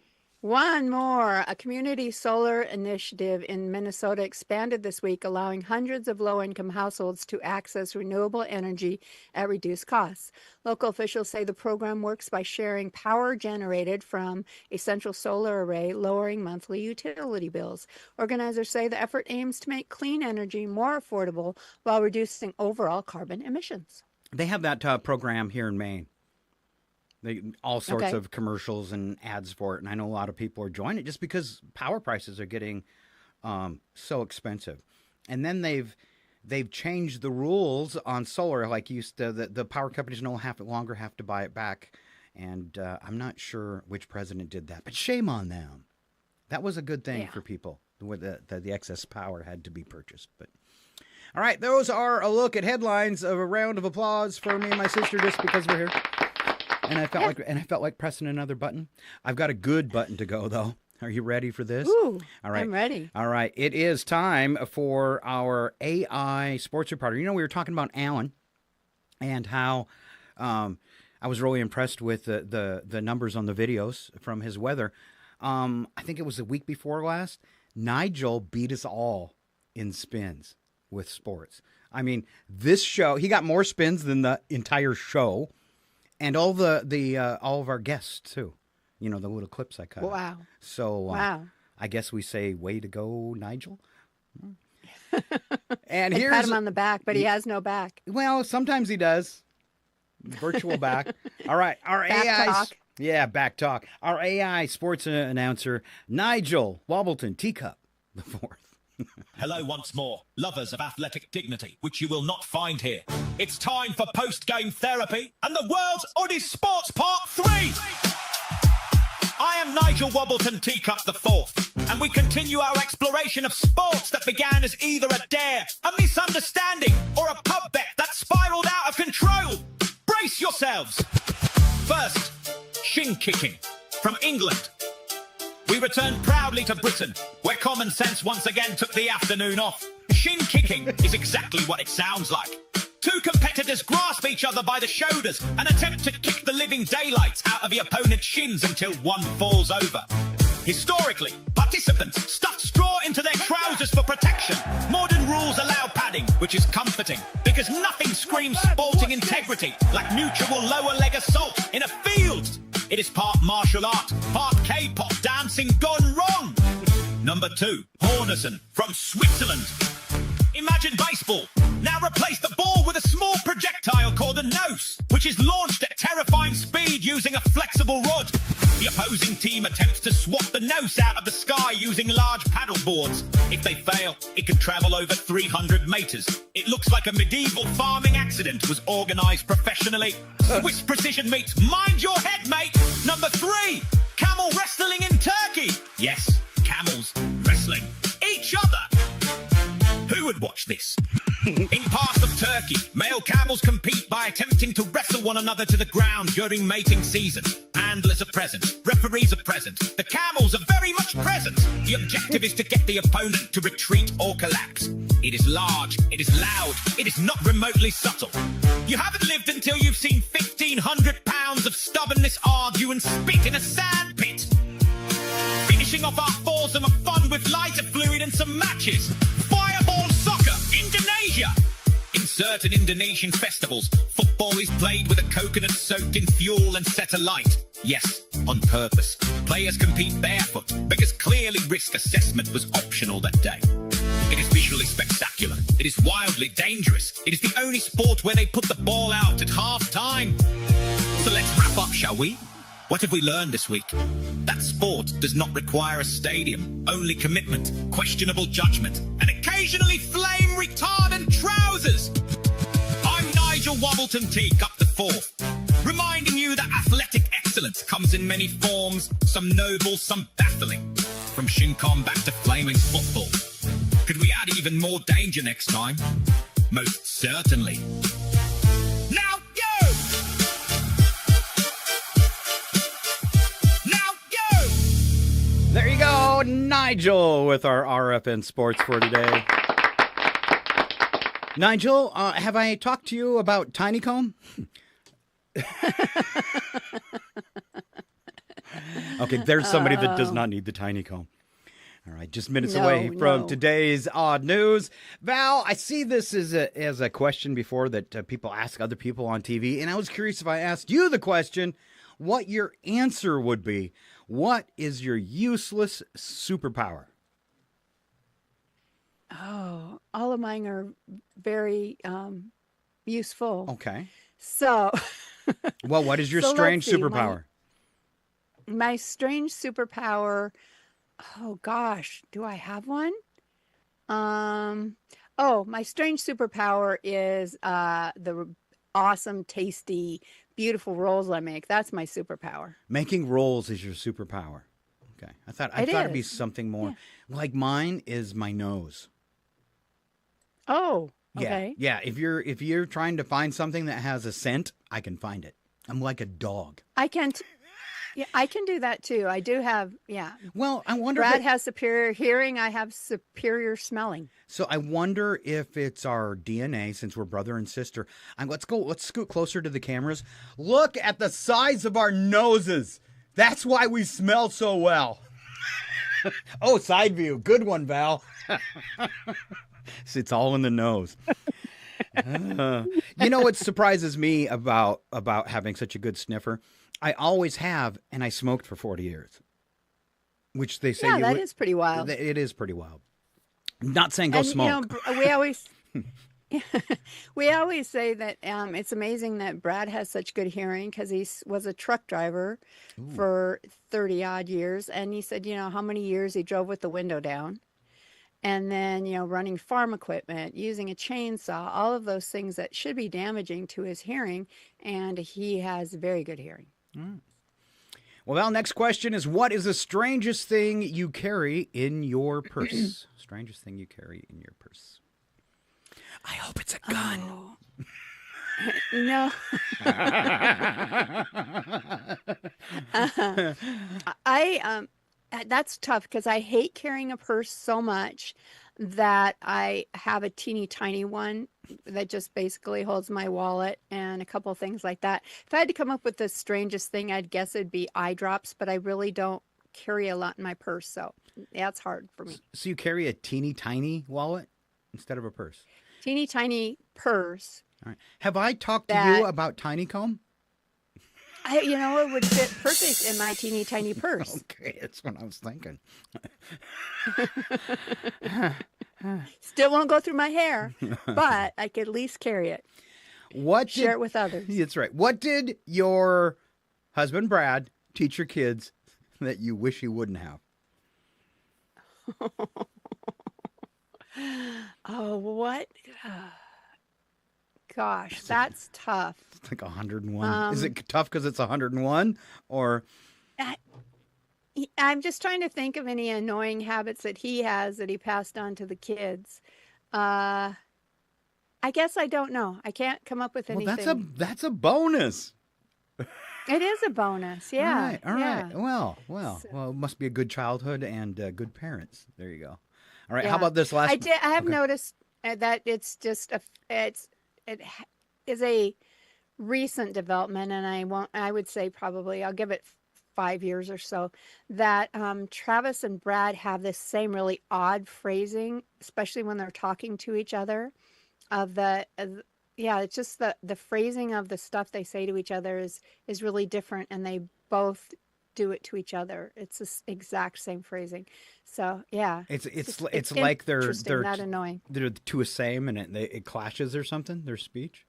Speaker 5: One more. A community solar initiative in Minnesota expanded this week, allowing hundreds of low-income households to access renewable energy at reduced costs. Local officials say the program works by sharing power generated from a central solar array, lowering monthly utility bills. Organizers say the effort aims to make clean energy more affordable while reducing overall carbon emissions.
Speaker 4: They have that program here in Maine. All sorts of commercials and ads for it, and I know a lot of people are joining it just because power prices are getting so expensive. And then they've changed the rules on solar, like the power companies no longer have to buy it back. And I'm not sure which president did that, but shame on them. That was a good thing for people where the excess power had to be purchased. But all right, those are a look at headlines. Of a round of applause for me and my sister just because we're here. And I felt like pressing another button. I've got a good button to go, though. Are you ready for this?
Speaker 5: Ooh,
Speaker 4: all right.
Speaker 5: I'm ready.
Speaker 4: All right. It is time for our AI sports reporter. You know, we were talking about Alan and how I was really impressed with the numbers on the videos from his weather. I think it was the week before last. Nigel beat us all in spins with sports. I mean, this show, he got more spins than the entire show. And all all of our guests too, you know, the little clips I cut.
Speaker 5: Wow!
Speaker 4: So
Speaker 5: wow!
Speaker 4: I guess we say, "Way to go, Nigel." And here's
Speaker 5: pat him on the back, but he has no back.
Speaker 4: Well, sometimes he does. Virtual back. All right, our
Speaker 5: back
Speaker 4: AI.
Speaker 5: Talk.
Speaker 4: Yeah, back talk. Our AI sports announcer, Nigel Wobbleton Teacup the Fourth.
Speaker 2: Hello once more, lovers of athletic dignity, which you will not find here. It's time for post-game therapy and the world's oddest sports part 3. I am Nigel Wobbleton Teacup the Fourth, and we continue our exploration of sports that began as either a dare, a misunderstanding, or a pub bet that spiraled out of control. Brace yourselves. First, shin kicking from England. We returned proudly to Britain, where common sense once again took the afternoon off. Shin kicking is exactly what it sounds like. Two competitors grasp each other by the shoulders and attempt to kick the living daylights out of the opponent's shins until one falls over. Historically, participants stuffed straw into their trousers for protection. Modern rules allow padding, which is comforting, because nothing screams sporting integrity like mutual lower leg assault in a field. It is part martial art, part K-pop dancing gone wrong. Number 2, Hornerson from Switzerland. Imagine baseball. Now replace the ball with a small projectile called a nose, which is launched at terrifying speed using a flexible rod. The opposing team attempts to swat the nose out of the sky using large paddle boards. If they fail, it can travel over 300 meters. It looks like a medieval farming accident was organized professionally. Swiss precision meets mind your head, mate. Number 3, camel wrestling in Turkey. Yes, camels wrestling each other. Who would watch this? In parts of Turkey, male camels compete by attempting to wrestle one another to the ground during mating season. Handlers are present, referees are present, the camels are very much present. The objective is to get the opponent to retreat or collapse. It is large, it is loud, it is not remotely subtle. You haven't lived until you've seen 1,500 pounds of stubbornness argue and spit in a sand pit. Finishing off our foursome of fun with lighter fluid and some matches. Fireball soccer, Indonesia. In certain Indonesian festivals, football is played with a coconut soaked in fuel and set alight. Yes, on purpose. Players compete barefoot because clearly risk assessment was optional that day. It is visually spectacular. It is wildly dangerous. It is the only sport where they put the ball out at half time. So let's wrap up, shall we? What have we learned this week? That sport does not require a stadium, only commitment, questionable judgment, and occasionally flame retardant trousers. I'm Nigel Wobbleton Teacup the Fourth, reminding you that athletic excellence comes in many forms, some noble, some baffling. From Shinkom back to flaming football. Could we add even more danger next time? Most certainly. Now go!
Speaker 4: There you go, Nigel, with our RFN Sports for today. Nigel, have I talked to you about Tinycomb? Okay, there's somebody that does not need the tiny comb. All right, just minutes away from today's odd news. Val, I see this as a question before that people ask other people on TV, and I was curious if I asked you the question, what your answer would be. What is your useless superpower?
Speaker 5: Oh, all of mine are very useful.
Speaker 4: Okay.
Speaker 5: So.
Speaker 4: Well, what is your strange superpower?
Speaker 5: My strange superpower. Oh gosh, do I have one? My strange superpower is the awesome, tasty, beautiful rolls I make. That's my superpower.
Speaker 4: Making rolls is your superpower. Okay. I thought it'd be something more. Yeah. Like mine is my nose.
Speaker 5: Oh, okay.
Speaker 4: Yeah. If you're trying to find something that has a scent, I can find it. I'm like a dog.
Speaker 5: I can do that too. I do have,
Speaker 4: Well, I wonder
Speaker 5: Brad has superior hearing. I have superior smelling.
Speaker 4: So I wonder if it's our DNA, since we're brother and sister. Let's scoot closer to the cameras. Look at the size of our noses. That's why we smell so well. Oh, side view. Good one, Val. It's all in the nose. You know what surprises me about having such a good sniffer? I always have, and I smoked for 40 years. Which they say
Speaker 5: that is pretty wild.
Speaker 4: It is pretty wild. Not saying go smoke.
Speaker 5: We always say that it's amazing that Brad has such good hearing because he was a truck driver for 30 odd years. And he said, how many years he drove with the window down. And then, running farm equipment, using a chainsaw, all of those things that should be damaging to his hearing. And he has very good hearing.
Speaker 4: Mm. Well, next question is, what is the strangest thing you carry in your purse? Strangest thing you carry in your purse. I hope it's a gun.
Speaker 5: Oh. No. That's tough because I hate carrying a purse so much that I have a teeny tiny one that just basically holds my wallet and a couple of things like that. If I had to come up with the strangest thing, I'd guess it'd be eye drops, but I really don't carry a lot in my purse, so that's hard for me.
Speaker 4: So you carry a teeny tiny wallet instead of a purse?
Speaker 5: Teeny tiny purse.
Speaker 4: All right. Have I talked to you about tiny comb?
Speaker 5: It would fit perfect in my teeny tiny purse.
Speaker 4: Okay, that's what I was thinking.
Speaker 5: Still won't go through my hair, but I could at least carry it. Share it with others.
Speaker 4: That's right. What did your husband, Brad, teach your kids that you wish he wouldn't have?
Speaker 5: Oh, what? Gosh, that's tough.
Speaker 4: It's like 101. Is it tough because it's 101? Or
Speaker 5: I'm just trying to think of any annoying habits that he has that he passed on to the kids. I guess I don't know. I can't come up with anything.
Speaker 4: Well, that's a bonus.
Speaker 5: It is a bonus. Yeah.
Speaker 4: All right. Well, it must be a good childhood and good parents. There you go. All right.
Speaker 5: Yeah.
Speaker 4: How about this last?
Speaker 5: I have noticed that it's just it is a recent development, and I would say probably I'll give it 5 years or so, that Travis and Brad have this same really odd phrasing, especially when they're talking to each other. It's just the phrasing of the stuff they say to each other is really different, and they both do it to each other. It's the exact same phrasing. So yeah,
Speaker 4: it's like they're
Speaker 5: not annoying.
Speaker 4: They're two the same, and it clashes or something. Their speech.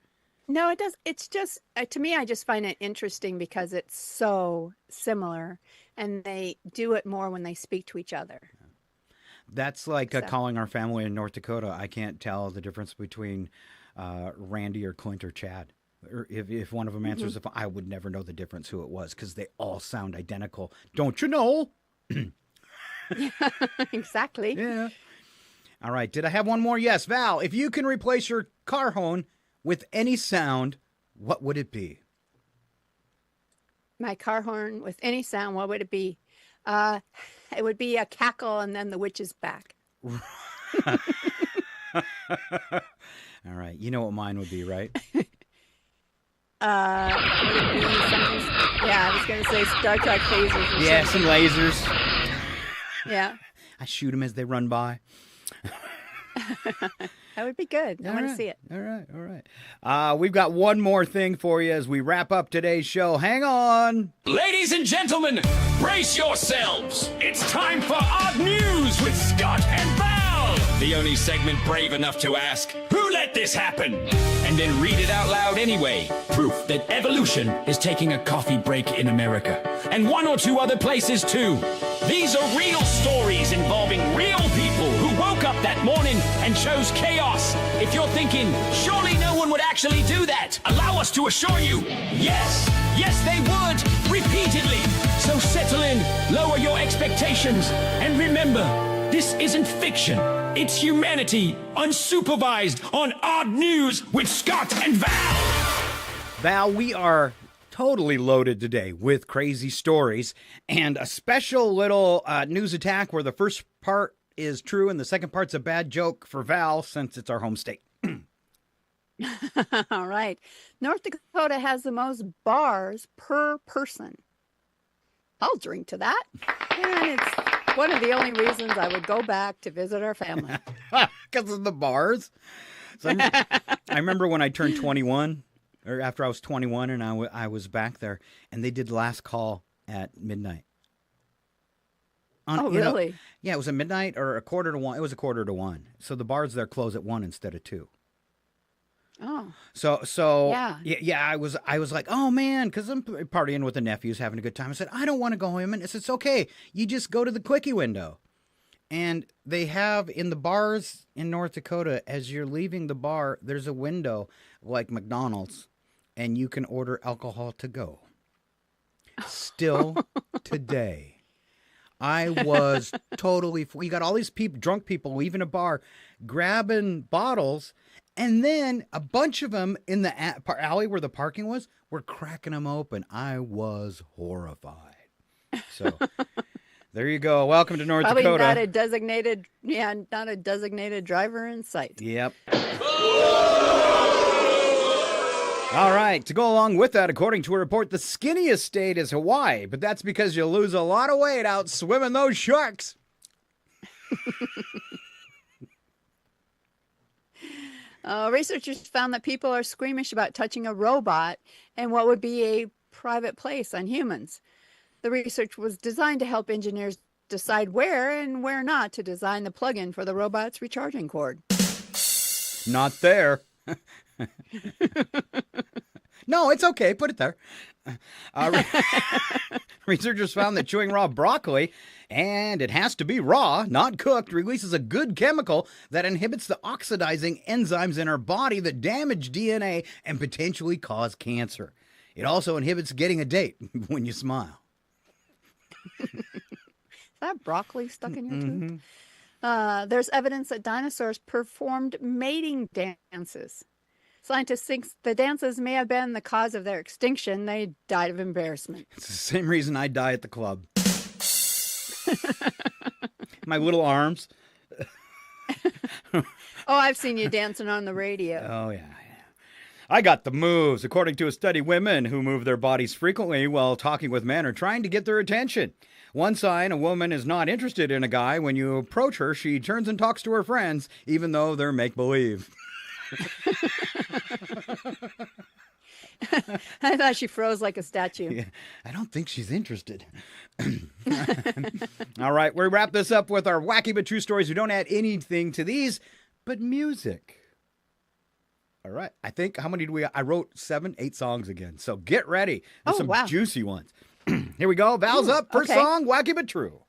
Speaker 5: No, it does. It's just to me, I just find it interesting because it's so similar, and they do it more when they speak to each other.
Speaker 4: That's like calling our family in North Dakota. I can't tell the difference between Randy or Clint or Chad. Or if one of them answers the phone, I would never know the difference who it was because they all sound identical. Don't you know?
Speaker 5: Yeah, exactly.
Speaker 4: Yeah. All right. Did I have one more? Yes. Val, if you can replace your car horn with any sound, what would it be?
Speaker 5: My car horn with any sound, what would it be? It would be a cackle and then the witch is back.
Speaker 4: All right. You know what mine would be, right?
Speaker 5: Would it be something? Yeah, I was going to say Star Trek phasers. Or
Speaker 4: Yeah,
Speaker 5: something.
Speaker 4: some lasers.
Speaker 5: Yeah.
Speaker 4: I shoot them as they run by.
Speaker 5: That would be good. I want to see it.
Speaker 4: All right. We've got one more thing for you as we wrap up today's show. Hang on.
Speaker 17: Ladies and gentlemen, brace yourselves. It's time for Odd News with Scott and Val. The only segment brave enough to ask, who let this happen? And then read it out loud anyway. Proof that evolution is taking a coffee break in America. And one or two other places too. These are real stories involving real people who woke up that morning and chose chaos. If you're thinking, surely no one would actually do that, allow us to assure you, yes, they would, repeatedly. So settle in, lower your expectations, and remember, this isn't fiction. It's humanity, unsupervised, on Odd News with Scott and Val.
Speaker 4: Val, we are totally loaded today with crazy stories and a special little news attack where the first part is true and the second part's a bad joke for Val since it's our home state.
Speaker 5: All right. North Dakota has the most bars per person. I'll drink to that. And it's one of the only reasons I would go back to visit our family.
Speaker 4: Because of the bars? So I remember when I turned 21, or after I was 21 and I was back there, and they did last call at midnight.
Speaker 5: Oh, really?
Speaker 4: Yeah, it was at midnight or a quarter to one. It was a quarter to one. So the bars there close at 1 instead of 2.
Speaker 5: Oh.
Speaker 4: So
Speaker 5: yeah.
Speaker 4: I was like, oh man, because I'm partying with the nephews, having a good time. I said, I don't want to go home. And it said, it's okay. You just go to the quickie window. And they have in the bars in North Dakota, as you're leaving the bar, there's a window like McDonald's, and you can order alcohol to go. Still today. I was totally, you got all these people, drunk people leaving a bar, grabbing bottles, and then a bunch of them in the alley where the parking was were cracking them open. I was horrified. So there you go. Welcome to North
Speaker 5: Probably
Speaker 4: Dakota.
Speaker 5: not a designated driver in sight.
Speaker 4: Yep. All right. To go along with that, according to a report, the skinniest state is Hawaii, but that's because you lose a lot of weight out swimming those sharks.
Speaker 5: Researchers found that people are squeamish about touching a robot in what would be a private place on humans. The research was designed to help engineers decide where and where not to design the plug-in for the robot's recharging cord.
Speaker 4: Not there. No, it's okay. Put it there. Researchers found that chewing raw broccoli, and it has to be raw, not cooked, releases a good chemical that inhibits the oxidizing enzymes in our body that damage DNA and potentially cause cancer. It also inhibits getting a date when you smile.
Speaker 5: Is that broccoli stuck in your tooth? There's evidence that dinosaurs performed mating dances. Scientists think the dances may have been the cause of their extinction. They died of embarrassment.
Speaker 4: It's the same reason I die at the club. My little arms.
Speaker 5: Oh, I've seen you dancing on the radio.
Speaker 4: Oh, yeah. I got the moves. According to a study, women who move their bodies frequently while talking with men are trying to get their attention. One sign a woman is not interested in a guy, when you approach her, she turns and talks to her friends, even though they're make-believe.
Speaker 5: I thought she froze like a statue.
Speaker 4: Yeah, I don't think she's interested. All right, we wrap this up with our wacky but true stories. We don't add anything to these but music. All right, I think, how many do we, I wrote 8 songs again. So get ready. There's some juicy ones. Here we go. Val's up. First song, wacky but true.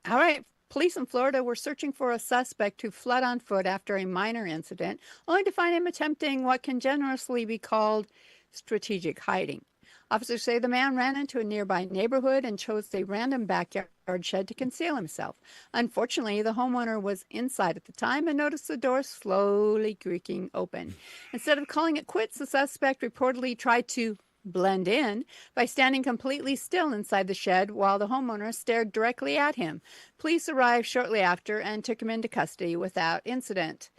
Speaker 5: All right. Police in Florida were searching for a suspect who fled on foot after a minor incident, only to find him attempting what can generously be called strategic hiding. Officers say the man ran into a nearby neighborhood and chose a random backyard shed to conceal himself. Unfortunately, the homeowner was inside at the time and noticed the door slowly creaking open. Instead of calling it quits, the suspect reportedly tried to blend in by standing completely still inside the shed while the homeowner stared directly at him. Police arrived shortly after and took him into custody without incident.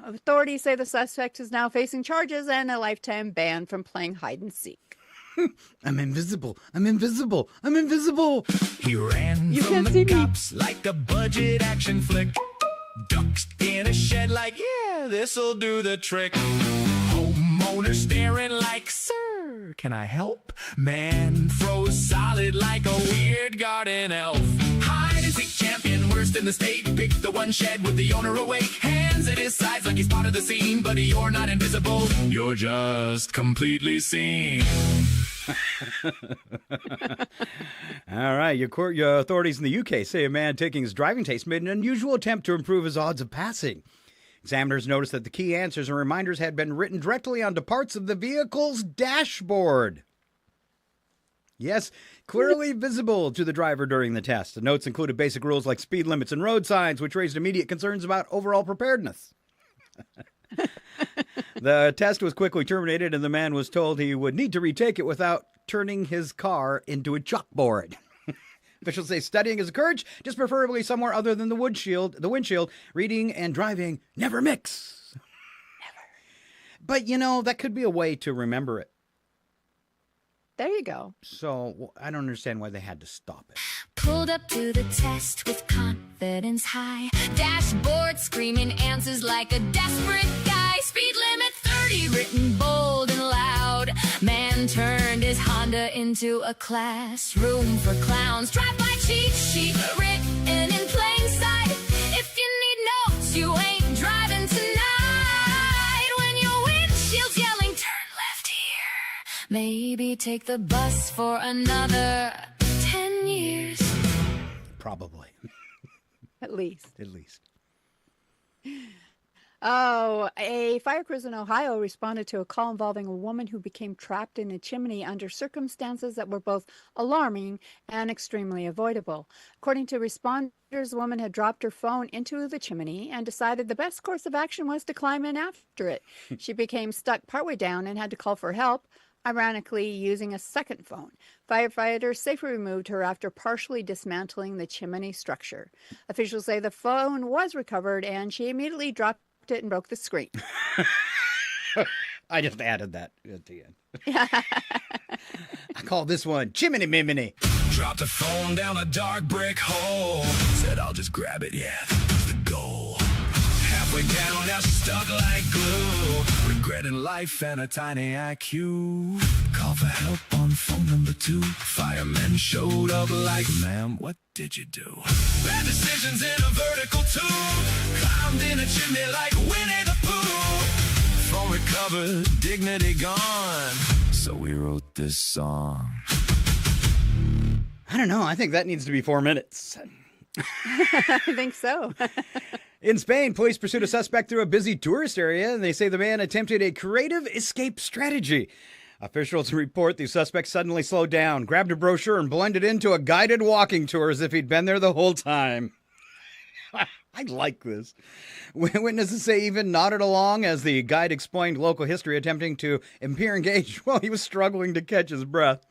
Speaker 5: Authorities say the suspect is now facing charges and a lifetime ban from playing hide and seek.
Speaker 4: I'm invisible. I'm invisible. I'm invisible.
Speaker 6: He ran
Speaker 5: You
Speaker 6: from
Speaker 5: can't
Speaker 6: the
Speaker 5: see me.
Speaker 6: cops like a budget action flick. Ducked in a shed like, yeah, this'll do the trick. Homeowner staring like, sir, can I help? Man froze solid like a weird garden elf. Hide and seek champion, worst in the state. Picked the one shed with the owner awake. Hands at his sides like he's part of the scene. But you're not invisible. You're just completely seen.
Speaker 4: All right. Your authorities in the UK say a man taking his driving test made an unusual attempt to improve his odds of passing. Examiners noticed that the key answers and reminders had been written directly onto parts of the vehicle's dashboard. Yes, clearly visible to the driver during the test. The notes included basic rules like speed limits and road signs, which raised immediate concerns about overall preparedness. The test was quickly terminated, and the man was told he would need to retake it without turning his car into a chalkboard. Officials say studying is encouraged, just preferably somewhere other than the windshield. Reading and driving never mix. Never. But, that could be a way to remember it.
Speaker 5: There you go.
Speaker 4: So I don't understand why they had to stop it.
Speaker 3: Pulled up to the test with confidence high. Dashboard screaming answers like a desperate guy. Speed limit 30 written bold and loud. Man turned his Honda into a classroom for clowns. Drive-by cheat sheet written in plain sight. If you need notes, you ain't driving tonight. When your windshield's yelling, turn left here. Maybe take the bus for another 10 years.
Speaker 4: Probably.
Speaker 5: At least.
Speaker 4: At least.
Speaker 5: Oh, a fire crews in Ohio responded to a call involving a woman who became trapped in a chimney under circumstances that were both alarming and extremely avoidable. According to responders, the woman had dropped her phone into the chimney and decided the best course of action was to climb in after it. She became stuck partway down and had to call for help, ironically using a second phone. Firefighters safely removed her after partially dismantling the chimney structure. Officials say the phone was recovered and she immediately dropped it and broke the screen.
Speaker 4: I just added that at the end. I call this one Chimney Miminy.
Speaker 6: Dropped the phone down a dark brick hole. Said I'll just grab it, yeah, that's the goal. Halfway down, now she's stuck like glue. Regretting life and a tiny IQ. Call for help on phone number 2. Firemen showed up like, ma'am, what did you do? Bad decisions in a vertical tube. Climbed in a chimney like Winnie the Pooh. Phone recovered, dignity gone. So we wrote this song.
Speaker 4: I don't know. I think that needs to be 4 minutes.
Speaker 5: I think so.
Speaker 4: In Spain, police pursued a suspect through a busy tourist area, and they say the man attempted a creative escape strategy. Officials report the suspect suddenly slowed down, grabbed a brochure, and blended into a guided walking tour as if he'd been there the whole time. I like this. Witnesses say even nodded along as the guide explained local history, attempting to appear engaged while he was struggling to catch his breath.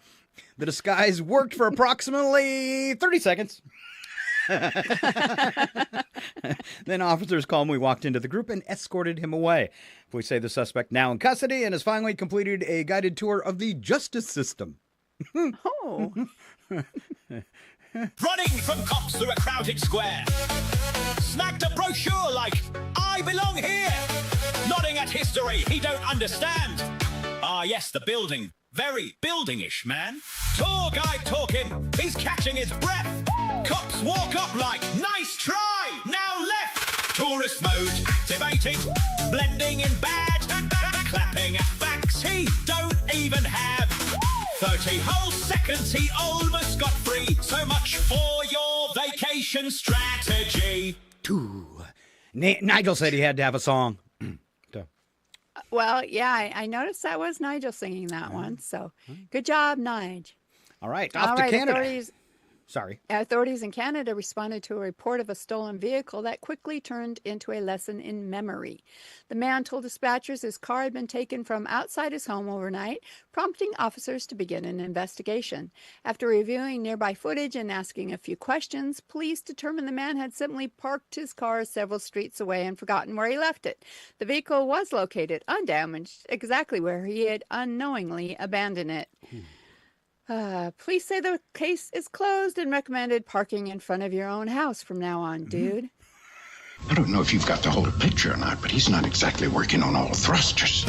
Speaker 4: The disguise worked for approximately 30 seconds. Then officers calmly walked into the group and escorted him away. Police say the suspect now in custody and has finally completed a guided tour of the justice system.
Speaker 5: Oh.
Speaker 2: Running from cops through a crowded square. Snagged a brochure like, I belong here. Nodding at history he don't understand. Ah, yes, the building. Very building-ish, man. Tour guide talking. He's catching his breath. Cops walk up like, nice try. Now left. Tourist mode activated. Blending in bad. Clapping at facts he don't even have. 30 whole seconds he almost got free. So much for your vacation strategy.
Speaker 4: Nigel said he had to have a song.
Speaker 5: Well, yeah, I noticed that was Nigel singing that one. So good job, Nige.
Speaker 4: All right, off to Canada. Sorry.
Speaker 5: Authorities in Canada responded to a report of a stolen vehicle that quickly turned into a lesson in memory. The man told dispatchers his car had been taken from outside his home overnight, prompting officers to begin an investigation. After reviewing nearby footage and asking a few questions, police determined the man had simply parked his car several streets away and forgotten where he left it. The vehicle was located undamaged, exactly where he had unknowingly abandoned it. Police say the case is closed and recommended parking in front of your own house from now on, dude.
Speaker 8: I don't know if you've got the whole picture or not, but he's not exactly working on all thrusters.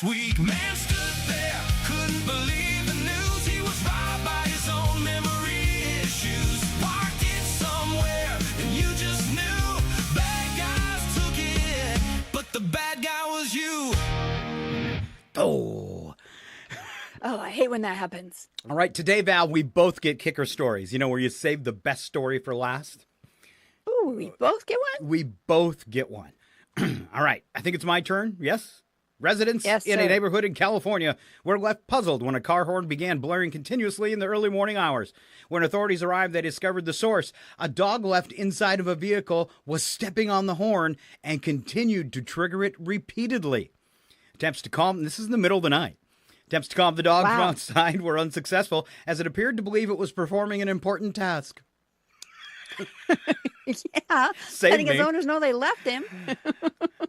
Speaker 6: Week man stood there, couldn't believe the news. He was robbed by his own memory issues. Parked it somewhere, and you just knew. Bad guys took it, but the bad guy was you.
Speaker 4: Oh.
Speaker 5: Oh, I hate when that happens.
Speaker 4: All right, today, Val, we both get kicker stories. You know, where you save the best story for last?
Speaker 5: Ooh, we both get one?
Speaker 4: We both get one. All right, I think it's my turn. Yes? Residents in a neighborhood in California were left puzzled when a car horn began blaring continuously in the early morning hours. When authorities arrived, they discovered the source. A dog left inside of a vehicle was stepping on the horn and continued to trigger it repeatedly. Attempts to calm, this is in the middle of the night. Attempts to calm the dog from outside were unsuccessful, as it appeared to believe it was performing an important task.
Speaker 5: Yeah, letting his owners know they left him.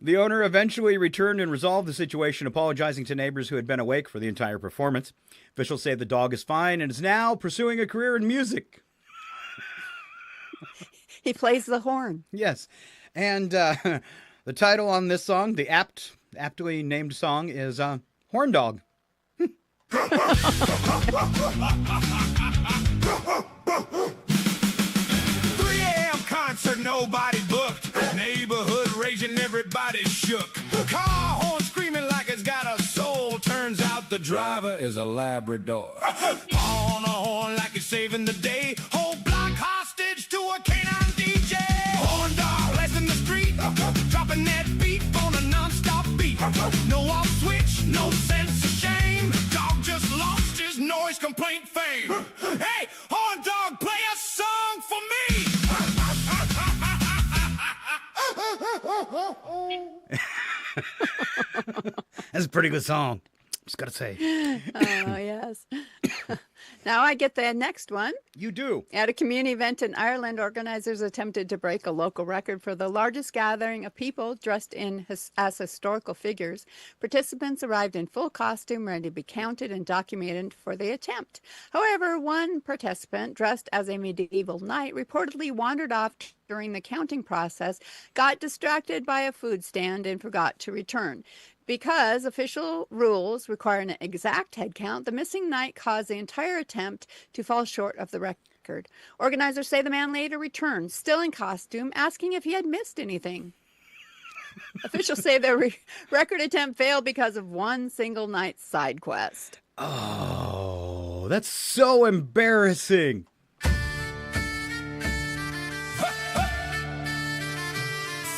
Speaker 4: The owner eventually returned and resolved the situation, apologizing to neighbors who had been awake for the entire performance. Officials say the dog is fine and is now pursuing a career in music.
Speaker 5: He plays the horn.
Speaker 4: Yes. And the title on this song, the aptly named song, is Horn Dog.
Speaker 6: 3 a.m. concert, nobody booked. Neighborhood raging, everybody shook. Car horn screaming like it's got a soul. Turns out the driver is a Labrador. On a horn like it's saving the day. Whole block hostage to a canine DJ. Horn dog, legs in the street. Dropping that beat on a non-stop beat. No off switch, no sense of shame. Dog just lost his noise complaint fame. Hey, horn dog, play a song for me.
Speaker 4: That's a pretty good song. Just gotta say.
Speaker 5: Oh, yes. Now I get the next one.
Speaker 4: You do.
Speaker 5: At a community event in Ireland, organizers attempted to break a local record for the largest gathering of people dressed as historical figures. Participants arrived in full costume, ready to be counted and documented for the attempt. However, one participant, dressed as a medieval knight, reportedly wandered off during the counting process, got distracted by a food stand, and forgot to return. Because official rules require an exact head count, the missing knight caused the entire attempt to fall short of the record. Organizers say the man later returned, still in costume, asking if he had missed anything. Officials say the record attempt failed because of one single night's side quest.
Speaker 4: Oh, that's so embarrassing.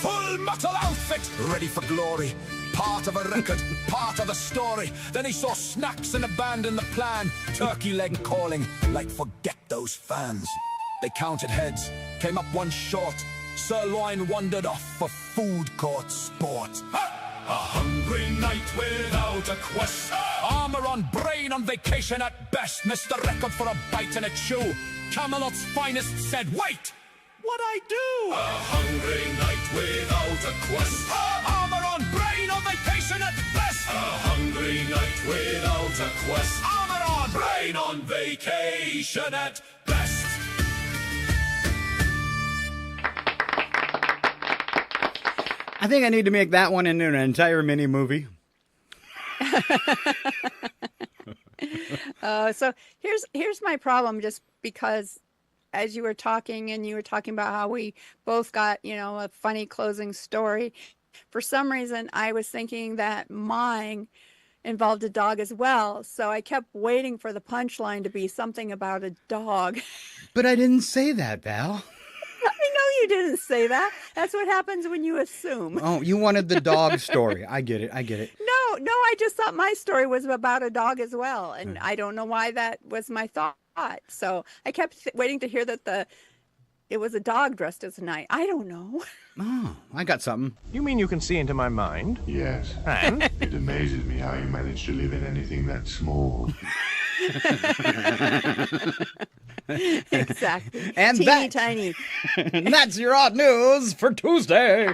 Speaker 6: Full metal outfit, ready for glory. Part of a record, part of the story. Then he saw snacks and abandoned the plan. Turkey leg calling, like forget those fans. They counted heads, came up one short. Sirloin wandered off for food court sport. A hungry night without a quest. Armor on, brain on vacation at best. Missed the record for a bite and a chew. Camelot's finest said, wait! What I do? A hungry night without a quest. Armor on, brain on vacation at best. A hungry night without a quest. Armor on, brain on vacation at best.
Speaker 4: I think I need to make that one into an entire mini movie.
Speaker 5: So here's my problem, just because as you were talking and you were talking about how we both got, a funny closing story. for some reason, I was thinking that mine involved a dog as well. So I kept waiting for the punchline to be something about a dog.
Speaker 4: But I didn't say that, Val.
Speaker 5: I know you didn't say that. That's what happens when you assume.
Speaker 4: Oh, you wanted the dog story. I get it.
Speaker 5: No, I just thought my story was about a dog as well. And I don't know why that was my thought. So I kept waiting to hear that it was a dog dressed as a knight. I don't know.
Speaker 4: Oh, I got something.
Speaker 7: You mean you can see into my mind?
Speaker 8: Yes.
Speaker 7: And?
Speaker 8: It amazes me how you manage to live in anything that small.
Speaker 5: Exactly.
Speaker 4: And
Speaker 5: teeny tiny.
Speaker 4: And that's your odd news for Tuesday.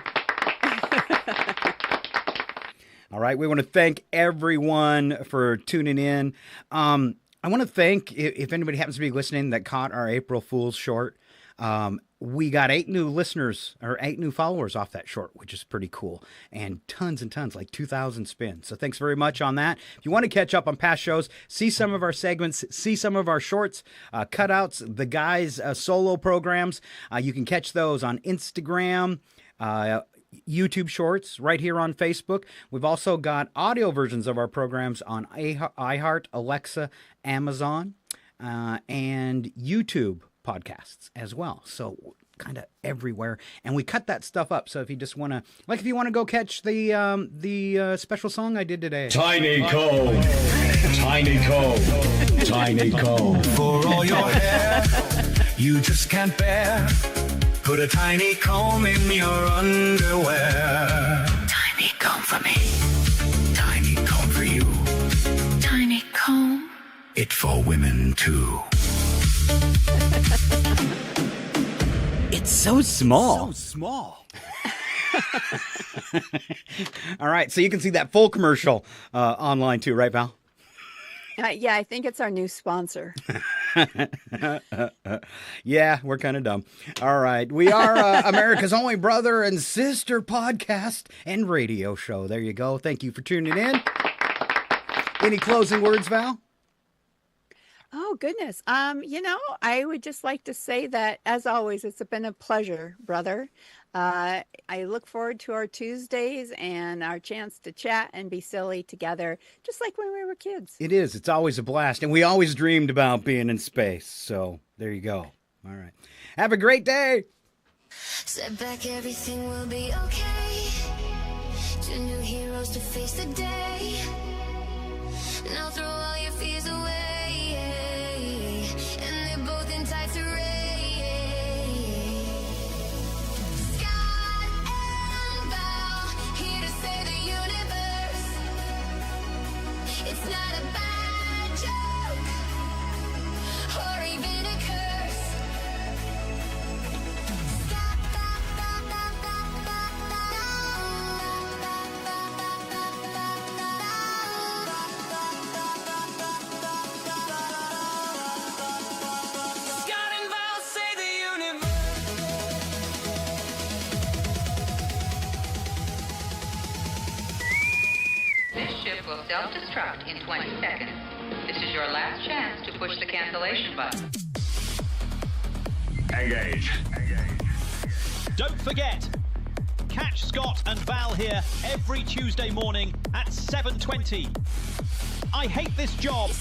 Speaker 4: All right, we want to thank everyone for tuning in. I want to thank, if anybody happens to be listening that caught our April Fool's short, we got 8 new listeners or 8 new followers off that short, which is pretty cool. And tons, like 2,000 spins. So thanks very much on that. If you want to catch up on past shows, see some of our segments, see some of our shorts, cutouts, the guys' solo programs, you can catch those on Instagram, YouTube Shorts, right here on Facebook. We've also got audio versions of our programs on iHeart, Alexa, Amazon, and YouTube podcasts as well. So kind of everywhere. And we cut that stuff up. So if you just want to, like if you want to go catch the special song I did today.
Speaker 17: Tiny comb. Tiny comb. Tiny comb.
Speaker 6: For all your hair, you just can't bear. Put a tiny comb in your underwear.
Speaker 3: Tiny comb for me.
Speaker 6: Tiny comb for you.
Speaker 3: Tiny comb.
Speaker 6: It for women too.
Speaker 4: It's so small. All right, so you can see that full commercial online too, right, Val?
Speaker 5: Yeah, I think it's our new sponsor.
Speaker 4: Yeah, we're kind of dumb. All right, we are America's only brother and sister podcast and radio show. There you go. Thank you for tuning in. Any closing words, Val?
Speaker 5: Oh, goodness. I would just like to say that, as always, it's been a pleasure, brother. I look forward to our Tuesdays and our chance to chat and be silly together, just like when we were kids.
Speaker 4: It is. It's always a blast. And we always dreamed about being in space. So there you go. All right. Have a great day.
Speaker 3: Step back, everything will be okay. 2 new heroes to face the day. Now throw all your fears away. And they're both in tights array. Scott and Val, here to save the universe. It's not a bad joke, or even a curse.
Speaker 6: Scott and Val save the universe.
Speaker 18: This ship will self-destruct in 20 seconds. This is your last chance to push the cancellation button.
Speaker 6: Engage.
Speaker 2: Don't forget, catch Scott and Val here every Tuesday morning at 7:20. I hate this job.